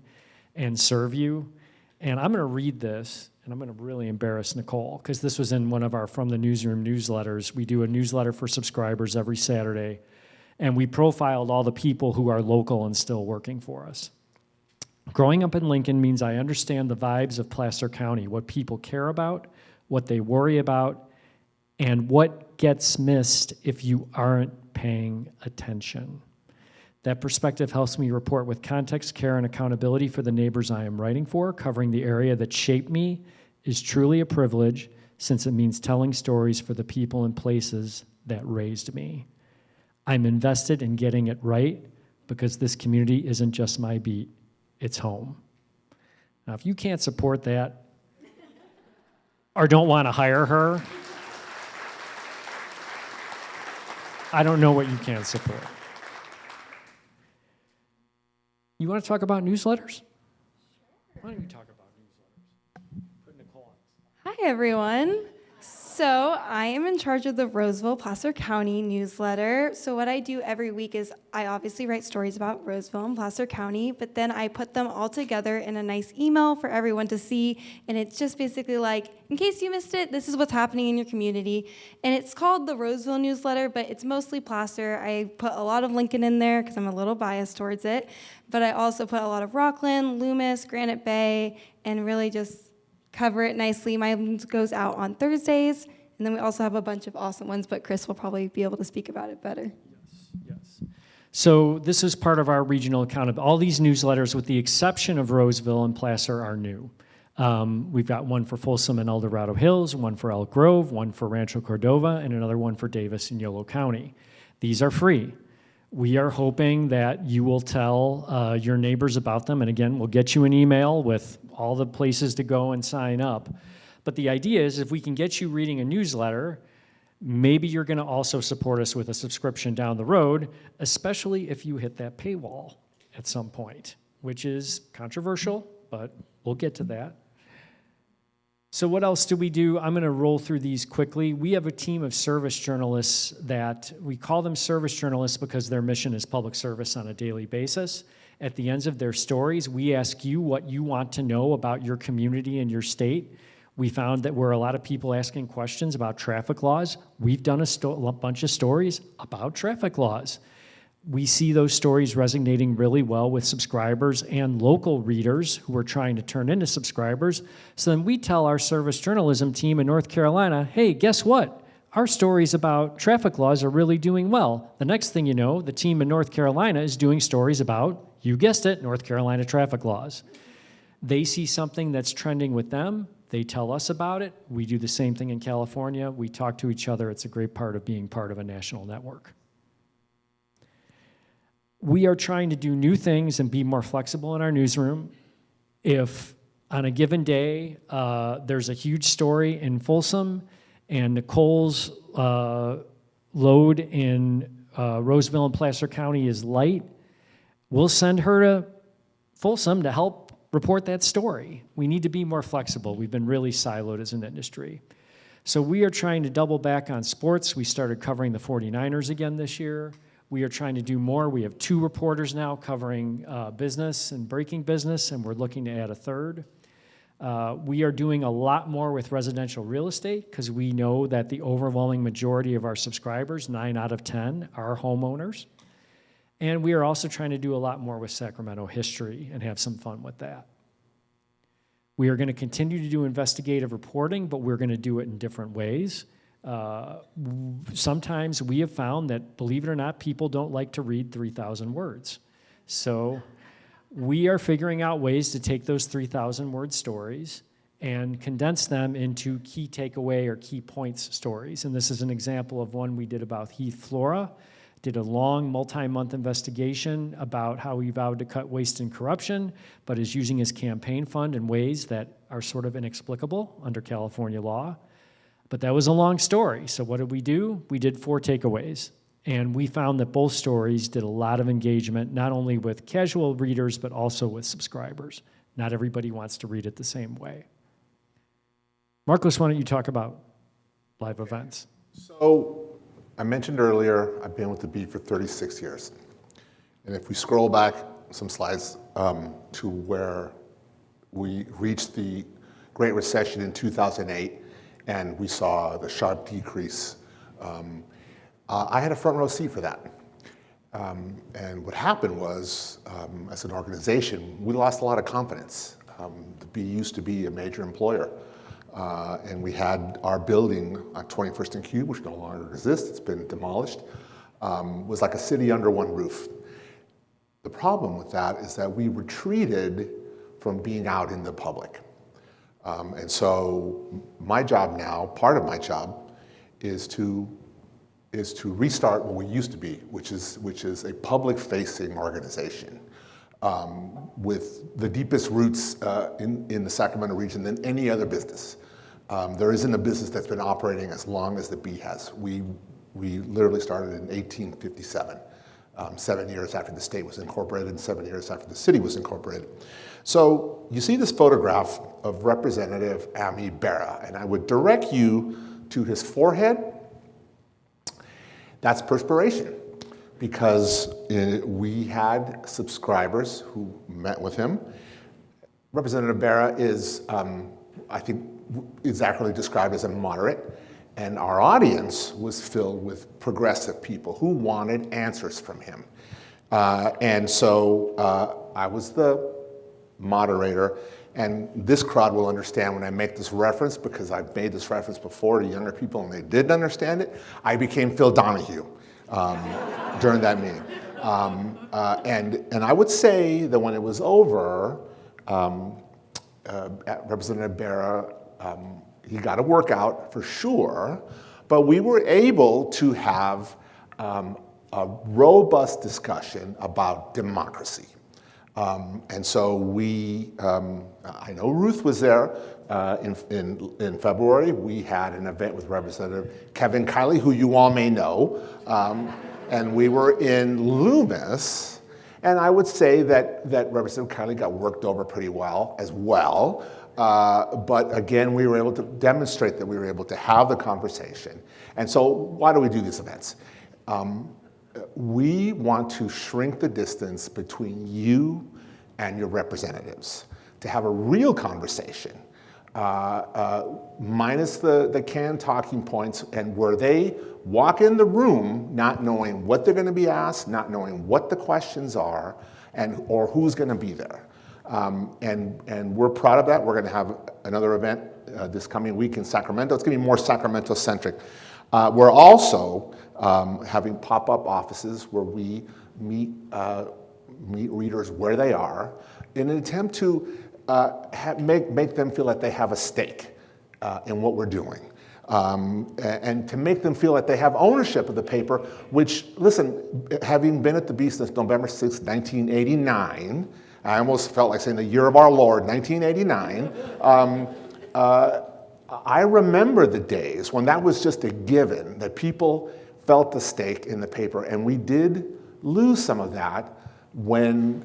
and serve you. And I'm going to read this. And I'm going to really embarrass Nicole, because this was in one of our From the Newsroom newsletters. We do a newsletter for subscribers every Saturday, and we profiled all the people who are local and still working for us. Growing up in Lincoln means I understand the vibes of Placer County, what people care about, what they worry about, and what gets missed if you aren't paying attention. That perspective helps me report with context, care, and accountability for the neighbors I am writing for. Covering the area that shaped me is truly a privilege, since it means telling stories for the people and places that raised me. I'm invested in getting it right, because this community isn't just my beat, it's home. Now, if you can't support that or don't want to hire her, I don't know what you can't support. You want to talk about newsletters? Why don't you talk about newsletters? Put Nicole on. Hi, everyone. So I am in charge of the Roseville-Placer County newsletter. So what I do every week is I obviously write stories about Roseville and Placer County, but then I put them all together in a nice email for everyone to see. And it's just basically like, in case you missed it, this is what's happening in your community. And it's called the Roseville newsletter, but it's mostly Placer. I put a lot of Lincoln in there because I'm a little biased towards it. But I also put a lot of Rockland, Loomis, Granite Bay, and really just cover it nicely. Mine goes out on Thursdays, and then we also have a bunch of awesome ones, but Chris will probably be able to speak about it better. Yes. So this is part of our regional accountability. All these newsletters, with the exception of Roseville and Placer, are new. We've got one for Folsom and El Dorado Hills, one for Elk Grove, one for Rancho Cordova, and another one for Davis and Yolo County. These are free. We are hoping that you will tell your neighbors about them. And again, we'll get you an email with all the places to go and sign up. But the idea is, if we can get you reading a newsletter, maybe you're going to also support us with a subscription down the road, especially if you hit that paywall at some point, which is controversial, but we'll get to that. So what else do we do? I'm going to roll through these quickly. We have a team of service journalists that we call them service journalists because their mission is public service on a daily basis. At the ends of their stories, we ask you what you want to know about your community and your state. We found that where a lot of people asking questions about traffic laws, we've done a bunch of stories about traffic laws. We see those stories resonating really well with subscribers and local readers who are trying to turn into subscribers. So then we tell our service journalism team in North Carolina, hey, guess what? Our stories about traffic laws are really doing well. The next thing you know, the team in North Carolina is doing stories about, you guessed it, North Carolina traffic laws. They see something that's trending with them. They tell us about it. We do the same thing in California. We talk to each other. It's a great part of being part of a national network. We are trying to do new things and be more flexible in our newsroom. If on a given day there's a huge story in Folsom and Nicole's load in Roseville and Placer County is light, we'll send her to Folsom to help report that story. We need to be more flexible. We've been really siloed as an industry. So we are trying to double back on sports. We started covering the 49ers again this year. We are trying to do more. We have 2 reporters now covering business and breaking business, and we're looking to add a 3rd. We are doing a lot more with residential real estate because we know that the overwhelming majority of our subscribers, 9 out of 10, are homeowners. And we are also trying to do a lot more with Sacramento history and have some fun with that. We are going to continue to do investigative reporting, but we're going to do it in different ways. Sometimes we have found that, believe it or not, people don't like to read 3,000 words. So we are figuring out ways to take those 3,000 word stories and condense them into key takeaway or key points stories. And this is an example of one we did about Heath Flora. Did a long multi-month investigation about how he vowed to cut waste and corruption, but is using his campaign fund in ways that are sort of inexplicable under California law. But that was a long story. So what did we do? We did 4 takeaways. And we found that both stories did a lot of engagement, not only with casual readers, but also with subscribers. Not everybody wants to read it the same way. Marcos, why don't you talk about live events? So I mentioned earlier, I've been with the Bee for 36 years. And if we scroll back some slides to where we reached the Great Recession in 2008, and we saw the sharp decrease, I had a front row seat for that. And what happened was, as an organization, we lost a lot of confidence. The Bee used to be a major employer. And we had our building on 21st and Q, which no longer exists, it's been demolished, was like a city under one roof. The problem with that is that we retreated from being out in the public. And so my job now, part of my job, is to restart what we used to be, which is a public-facing organization with the deepest roots in the Sacramento region than any other business. There isn't a business that's been operating as long as the Bee has. We literally started in 1857, 7 years after the state was incorporated and 7 years after the city was incorporated. So you see this photograph of Representative Ami Berra, and I would direct you to his forehead. That's perspiration, because we had subscribers who met with him. Representative Berra is, I think, is accurately described as a moderate, and our audience was filled with progressive people who wanted answers from him. And so I was the moderator, and this crowd will understand when I make this reference, because I've made this reference before to younger people and they didn't understand it. I became Phil Donahue during that meeting. And I would say that when it was over, Representative Berra, he got a workout for sure, but we were able to have a robust discussion about democracy. And so we, I know Ruth was there in February. We had an event with Representative Kevin Kiley, who you all may know, and we were in Loomis. And I would say that Representative Kiley got worked over pretty well as well. But again, we were able to demonstrate that we were able to have the conversation. And so why do we do these events? We want to shrink the distance between you and your representatives, to have a real conversation, minus the canned talking points, and where they walk in the room not knowing what they're going to be asked, not knowing what the questions are, or who's going to be there. And we're proud of that. We're going to have another event this coming week in Sacramento. It's going to be more Sacramento-centric. We're also having pop-up offices where we meet readers where they are in an attempt to make them feel like they have a stake in what we're doing. And to make them feel like they have ownership of the paper, which, listen, having been at the Bee since November 6, 1989, I almost felt like saying the year of our Lord, 1989, I remember the days when that was just a given, that people felt the stake in the paper, and we did lose some of that when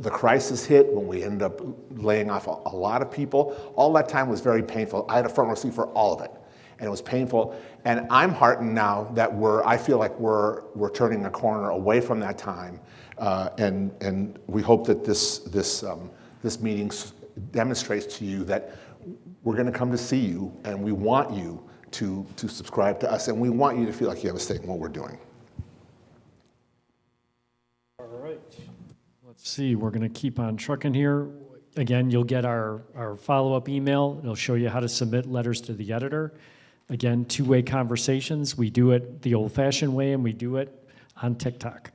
the crisis hit, when we ended up laying off a lot of people. All that time was very painful. I had a front row seat for all of it, and it was painful. And I'm heartened now that I feel like we're turning a corner away from that time, and we hope that this meeting demonstrates to you that we're going to come to see you, and we want you to subscribe to us, and we want you to feel like you have a stake in what we're doing. All right. Let's see, we're going to keep on trucking here. Again, you'll get our follow-up email. It'll show you how to submit letters to the editor. Again, two-way conversations. We do it the old-fashioned way, and we do it on TikTok.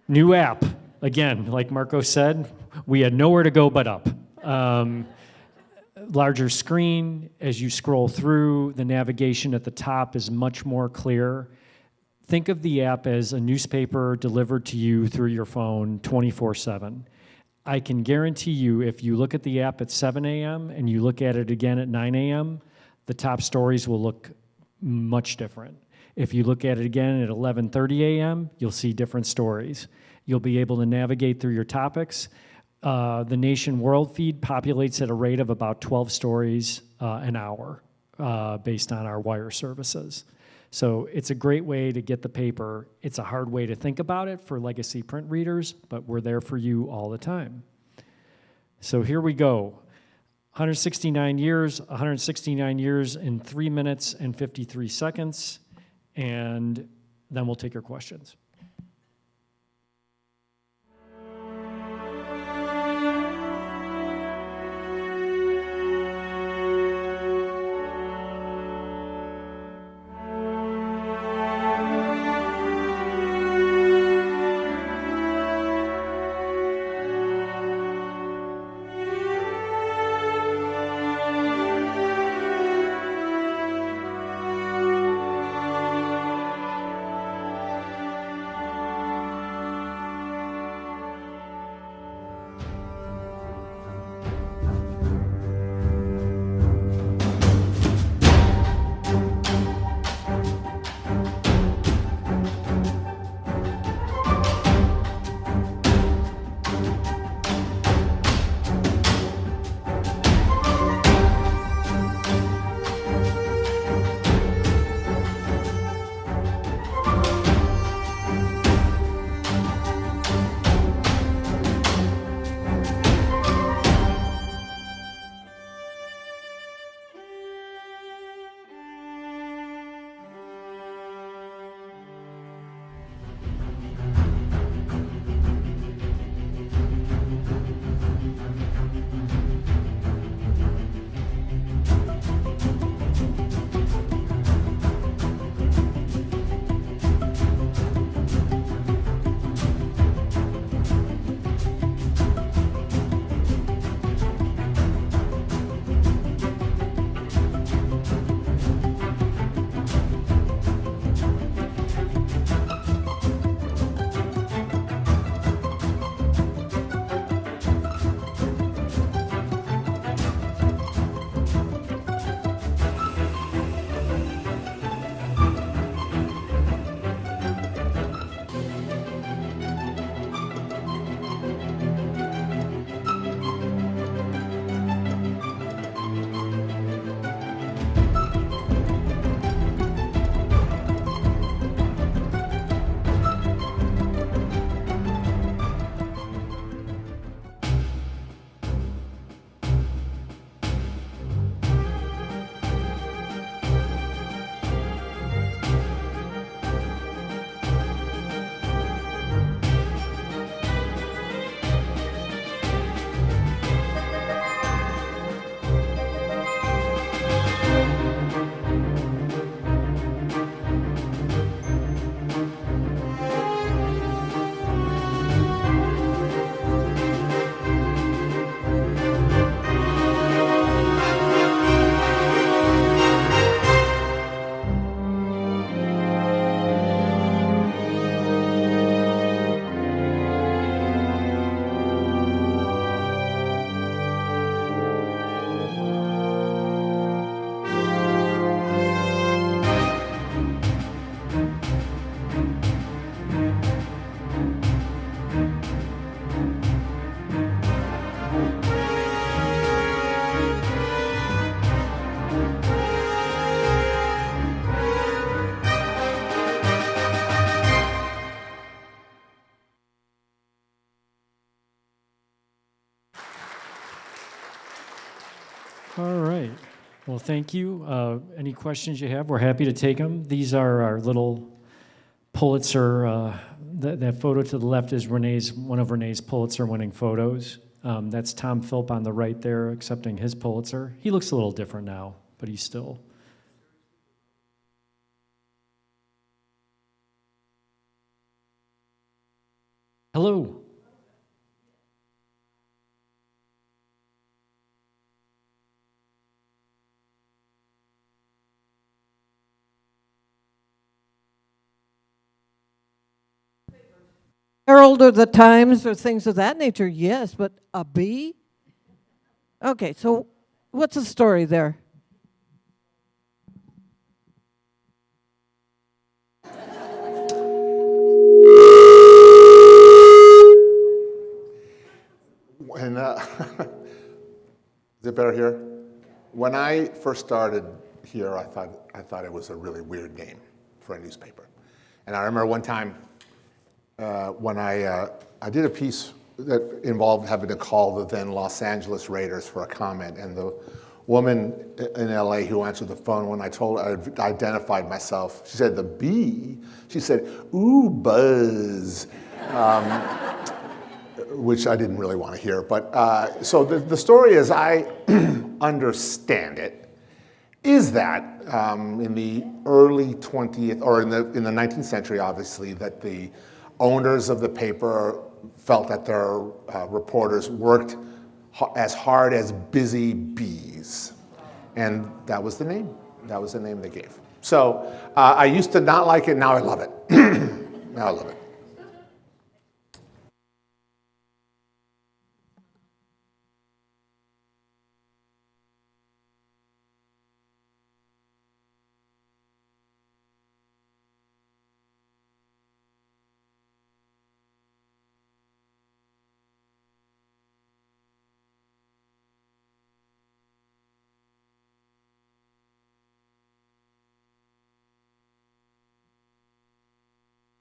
New app. Again, like Marco said, we had nowhere to go but up. Larger screen. As you scroll through, the navigation at the top is much more clear. Think of the app as a newspaper delivered to you through your phone 24/7. I can guarantee you, if you look at the app at 7 a.m. and you look at it again at 9 a.m., the top stories will look much different. If you look at it again at 11:30 a.m., you'll see different stories. You'll be able to navigate through your topics. The Nation World feed populates at a rate of about 12 stories an hour based on our wire services. So it's a great way to get the paper. It's a hard way to think about it for legacy print readers, but we're there for you all the time. So here we go. 169 years in 3 minutes and 53 seconds, and then we'll take your questions. All right. Well, thank you. Any questions you have, we're happy to take them. These are our little Pulitzer, that photo to the left is one of Renee's Pulitzer-winning photos. That's Tom Philp on the right there accepting his Pulitzer. He looks a little different now, but he's still. Hello. Herald or the Times or things of that nature, yes, but a bee? Okay, so what's the story there? When, is it better here? When I first started here, I thought it was a really weird name for a newspaper. And I remember one time when I did a piece that involved having to call the then Los Angeles Raiders for a comment, and the woman in LA who answered the phone, when I told her, I identified myself, she said, "The bee?" She said, "Ooh, buzz." Which I didn't really want to hear. But so the story, as I understand it, is that in the early 20th, or in the 19th century, obviously, that the owners of the paper felt that their reporters worked as hard as busy bees. And that was the name. That was the name they gave. So I used to not like it, now I love it. Now I love it.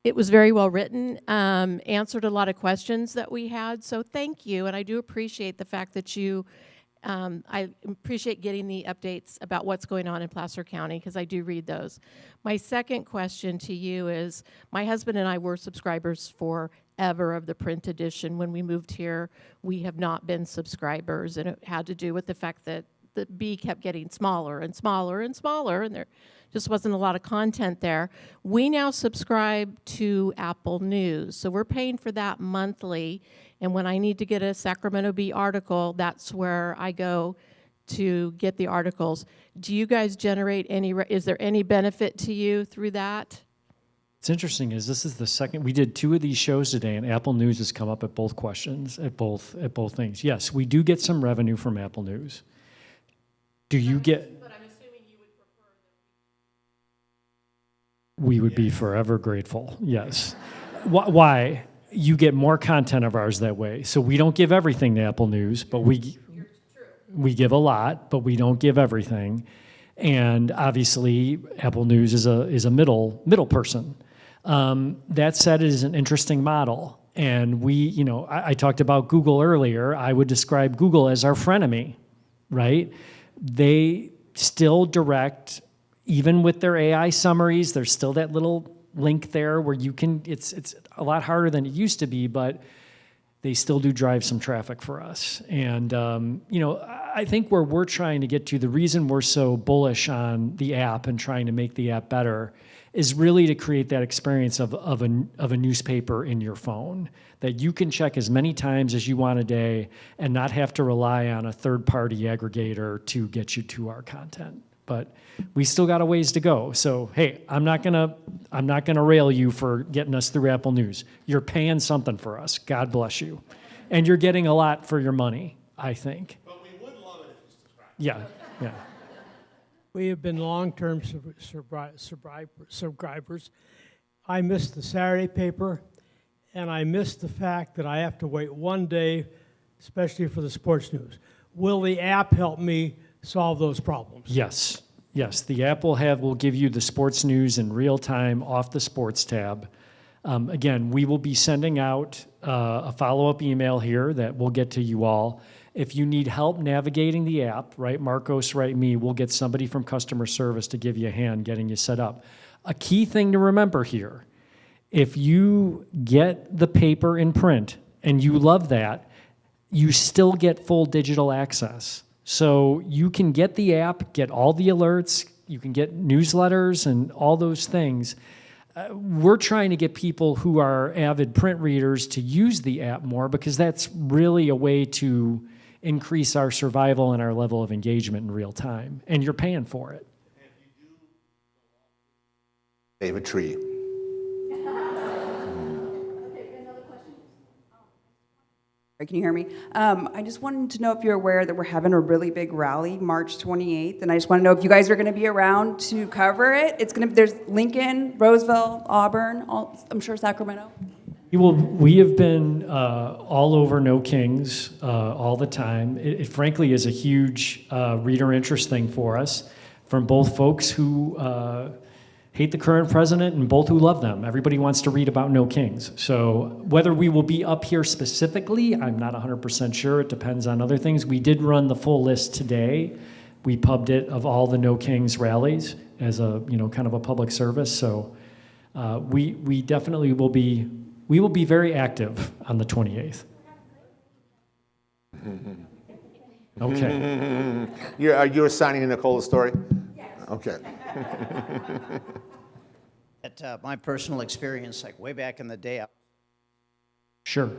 It was very well written, answered a lot of questions that we had, so thank you. And I do appreciate the fact that I appreciate getting the updates about what's going on in Placer County, because I do read those. My second question to you is, my husband and I were subscribers forever of the print edition. When we moved here, we have not been subscribers, and it had to do with the fact that the bee kept getting smaller and smaller and smaller, and there just wasn't a lot of content there. We now subscribe to Apple News, so we're paying for that monthly, and when I need to get a Sacramento Bee article, that's where I go to get the articles. Do you guys generate is there any benefit to you through that? What's interesting is this is the second, we did 2 of these shows today, and Apple News has come up at both questions, at both things. Yes, we do get some revenue from Apple News. Do you get? But I'm assuming you would prefer that we would be forever grateful, yes. Why? You get more content of ours that way. So we don't give everything to Apple News, but we give a lot, but we don't give everything. And obviously, Apple News is a middle person. That said, it is an interesting model. And I talked about Google earlier. I would describe Google as our frenemy, right? They still direct, even with their AI summaries, there's still that little link there where you can, it's a lot harder than it used to be, but they still do drive some traffic for us. And, I think where we're trying to get to, the reason we're so bullish on the app and trying to make the app better is really to create that experience of a newspaper in your phone that you can check as many times as you want a day and not have to rely on a third-party aggregator to get you to our content. But we still got a ways to go. So hey, I'm not gonna rail you for getting us through Apple News. You're paying something for us. God bless you, and you're getting a lot for your money, I think. But we would love it if you subscribe. Yeah. We have been long-term subscribers. I miss the Saturday paper, and I miss the fact that I have to wait one day, especially for the sports news. Will the app help me solve those problems? Yes. The app will give you the sports news in real time off the sports tab. Again, we will be sending out a follow-up email here that will get to you all. If you need help navigating the app, write Marcos, write me, we'll get somebody from customer service to give you a hand getting you set up. A key thing to remember here, if you get the paper in print and you love that, you still get full digital access. So you can get the app, get all the alerts, you can get newsletters and all those things. We're trying to get people who are avid print readers to use the app more because that's really a way to increase our survival and our level of engagement in real time. And you're paying for it. David Tree. Can you hear me? I just wanted to know if you're aware that we're having a really big rally March 28th, and I just want to know if you guys are going to be around to cover it. There's Lincoln, Roseville, Auburn, I'm sure Sacramento. We have been all over No Kings all the time. It frankly is a huge reader interest thing for us from both folks who hate the current president and both who love them. Everybody wants to read about No Kings. So whether we will be up here specifically, I'm not 100% sure. It depends on other things. We did run the full list today. We pubbed it of all the No Kings rallies as a kind of a public service. So we definitely will be. We will be very active on the 28th. Okay. You're assigning Nicole a story? Yes. Okay. At my personal experience, like way back in the day. Sure.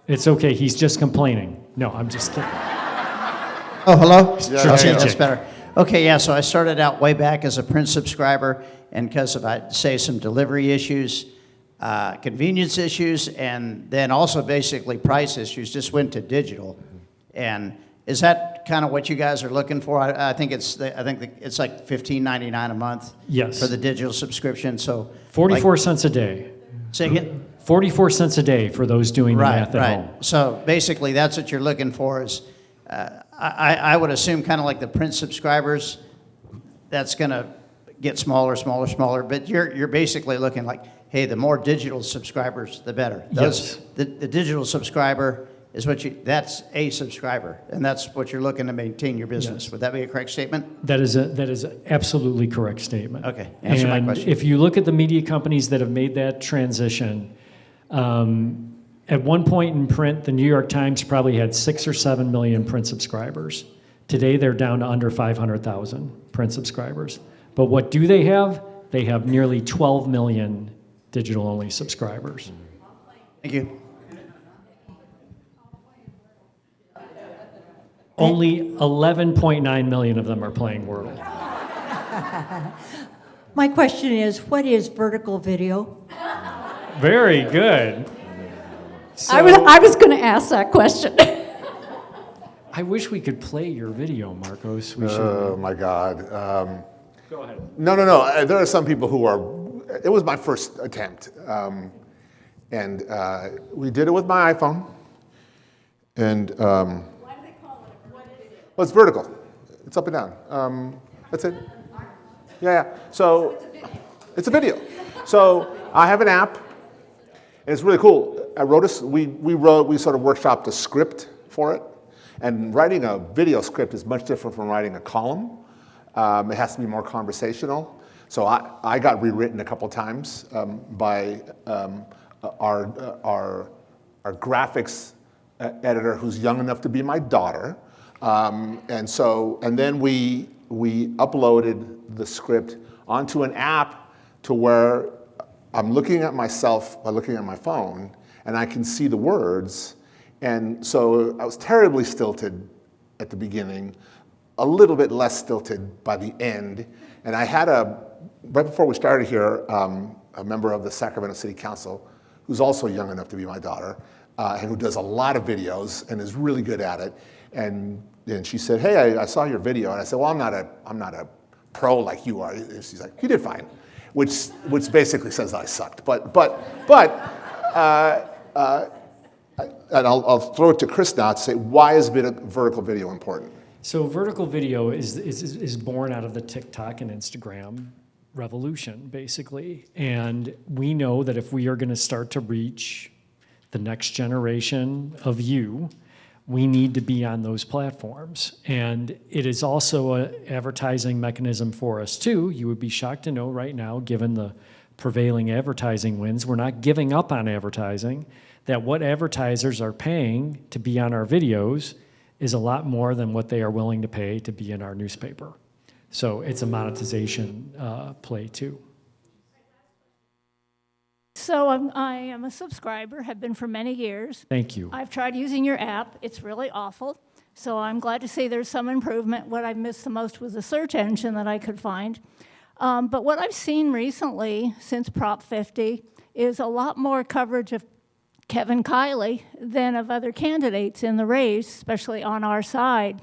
It's okay. He's just complaining. No, I'm just kidding. Oh, hello? Sure, Okay, that's better. Okay, yeah, so I started out way back as a print subscriber, and because of, I'd say, some delivery issues, convenience issues, and then also basically price issues, just went to digital. And is that kind of what you guys are looking for? I think it's like $15.99 a month. Yes. For the digital subscription. So 44 cents a day. Say again? 44 cents a day for those doing the math at home. So basically, that's what you're looking for is. I would assume kind of like the print subscribers, that's going to get smaller, but you're basically looking like, hey, the more digital subscribers, the better. Yes. The digital subscriber is that's a subscriber, and that's what you're looking to maintain your business. Yes. Would that be a correct statement? That is an absolutely correct statement. Okay, answer my question. If you look at the media companies that have made that transition, at one point in print, the New York Times probably had 6 or 7 million print subscribers. Today, they're down to under 500,000 print subscribers. But what do they have? They have nearly 12 million digital-only subscribers. Thank you. Only 11.9 million of them are playing Wordle. My question is, what is vertical video? Very good. So, I was going to ask that question. I wish we could play your video, Marcos. We should. Oh, my God. Go ahead. No. There are some people who are, it was my first attempt. And we did it with my iPhone. And why do they call it? What is it? Well, it's vertical. It's up and down. That's it. Yeah. So it's a video. So I have an app. And it's really cool. We sort of workshopped a script for it. And writing a video script is much different from writing a column. It has to be more conversational. So I got rewritten a couple times by our graphics editor who's young enough to be my daughter. And then we uploaded the script onto an app to where I'm looking at myself by looking at my phone, and I can see the words. And so I was terribly stilted at the beginning, a little bit less stilted by the end. And I had right before we started here, a member of the Sacramento City Council, who's also young enough to be my daughter, and who does a lot of videos and is really good at it. And she said, "Hey, I saw your video." And I said, "Well, I'm not a pro like you are." And she's like, "You did fine," which basically says I sucked. And I'll throw it to Chris now to say, why is vertical video important? So vertical video is born out of the TikTok and Instagram revolution, basically. And we know that if we are going to start to reach the next generation of you, we need to be on those platforms. And it is also an advertising mechanism for us too. You would be shocked to know right now, given the prevailing advertising winds, we're not giving up on advertising, that what advertisers are paying to be on our videos is a lot more than what they are willing to pay to be in our newspaper. So it's a monetization play too. So I am a subscriber, have been for many years. Thank you. I've tried using your app. It's really awful. So I'm glad to see there's some improvement. What I missed the most was a search engine that I could find. But what I've seen recently since Prop 50 is a lot more coverage of Kevin Kiley than of other candidates in the race, especially on our side.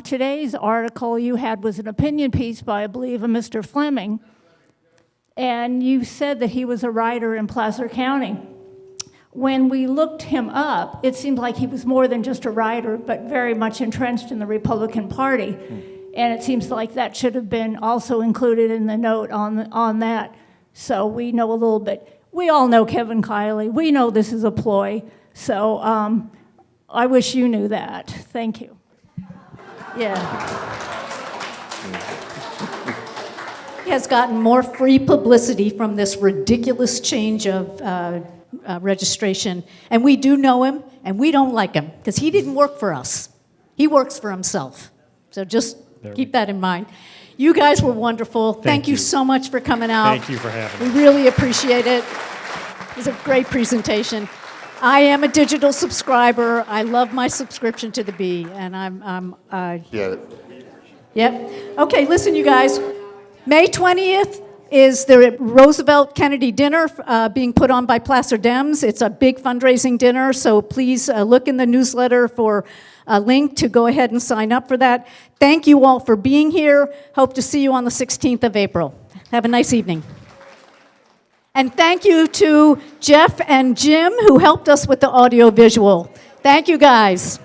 Today's article you had was an opinion piece by, I believe, a Mr. Fleming. And you said that he was a writer in Placer County. When we looked him up, it seemed like he was more than just a writer, but very much entrenched in the Republican Party. And it seems like that should have been also included in the note on that. So we know a little bit. We all know Kevin Kiley. We know this is a ploy. So I wish you knew that. Thank you. Yeah. He has gotten more free publicity from this ridiculous change of registration. And we do know him, and we don't like him, because he didn't work for us. He works for himself. So just keep that in mind. You guys were wonderful. Thank you so much for coming out. Thank you for having me. We really appreciate it. It was a great presentation. I am a digital subscriber. I love my subscription to the Bee, and I'm Yeah. Yep. Okay, listen, you guys. May 20th is the Roosevelt Kennedy dinner being put on by Placer Dems. It's a big fundraising dinner, so please look in the newsletter for a link to go ahead and sign up for that. Thank you all for being here. Hope to see you on the 16th of April. Have a nice evening. And thank you to Jeff and Jim who helped us with the audio visual. Thank you, guys.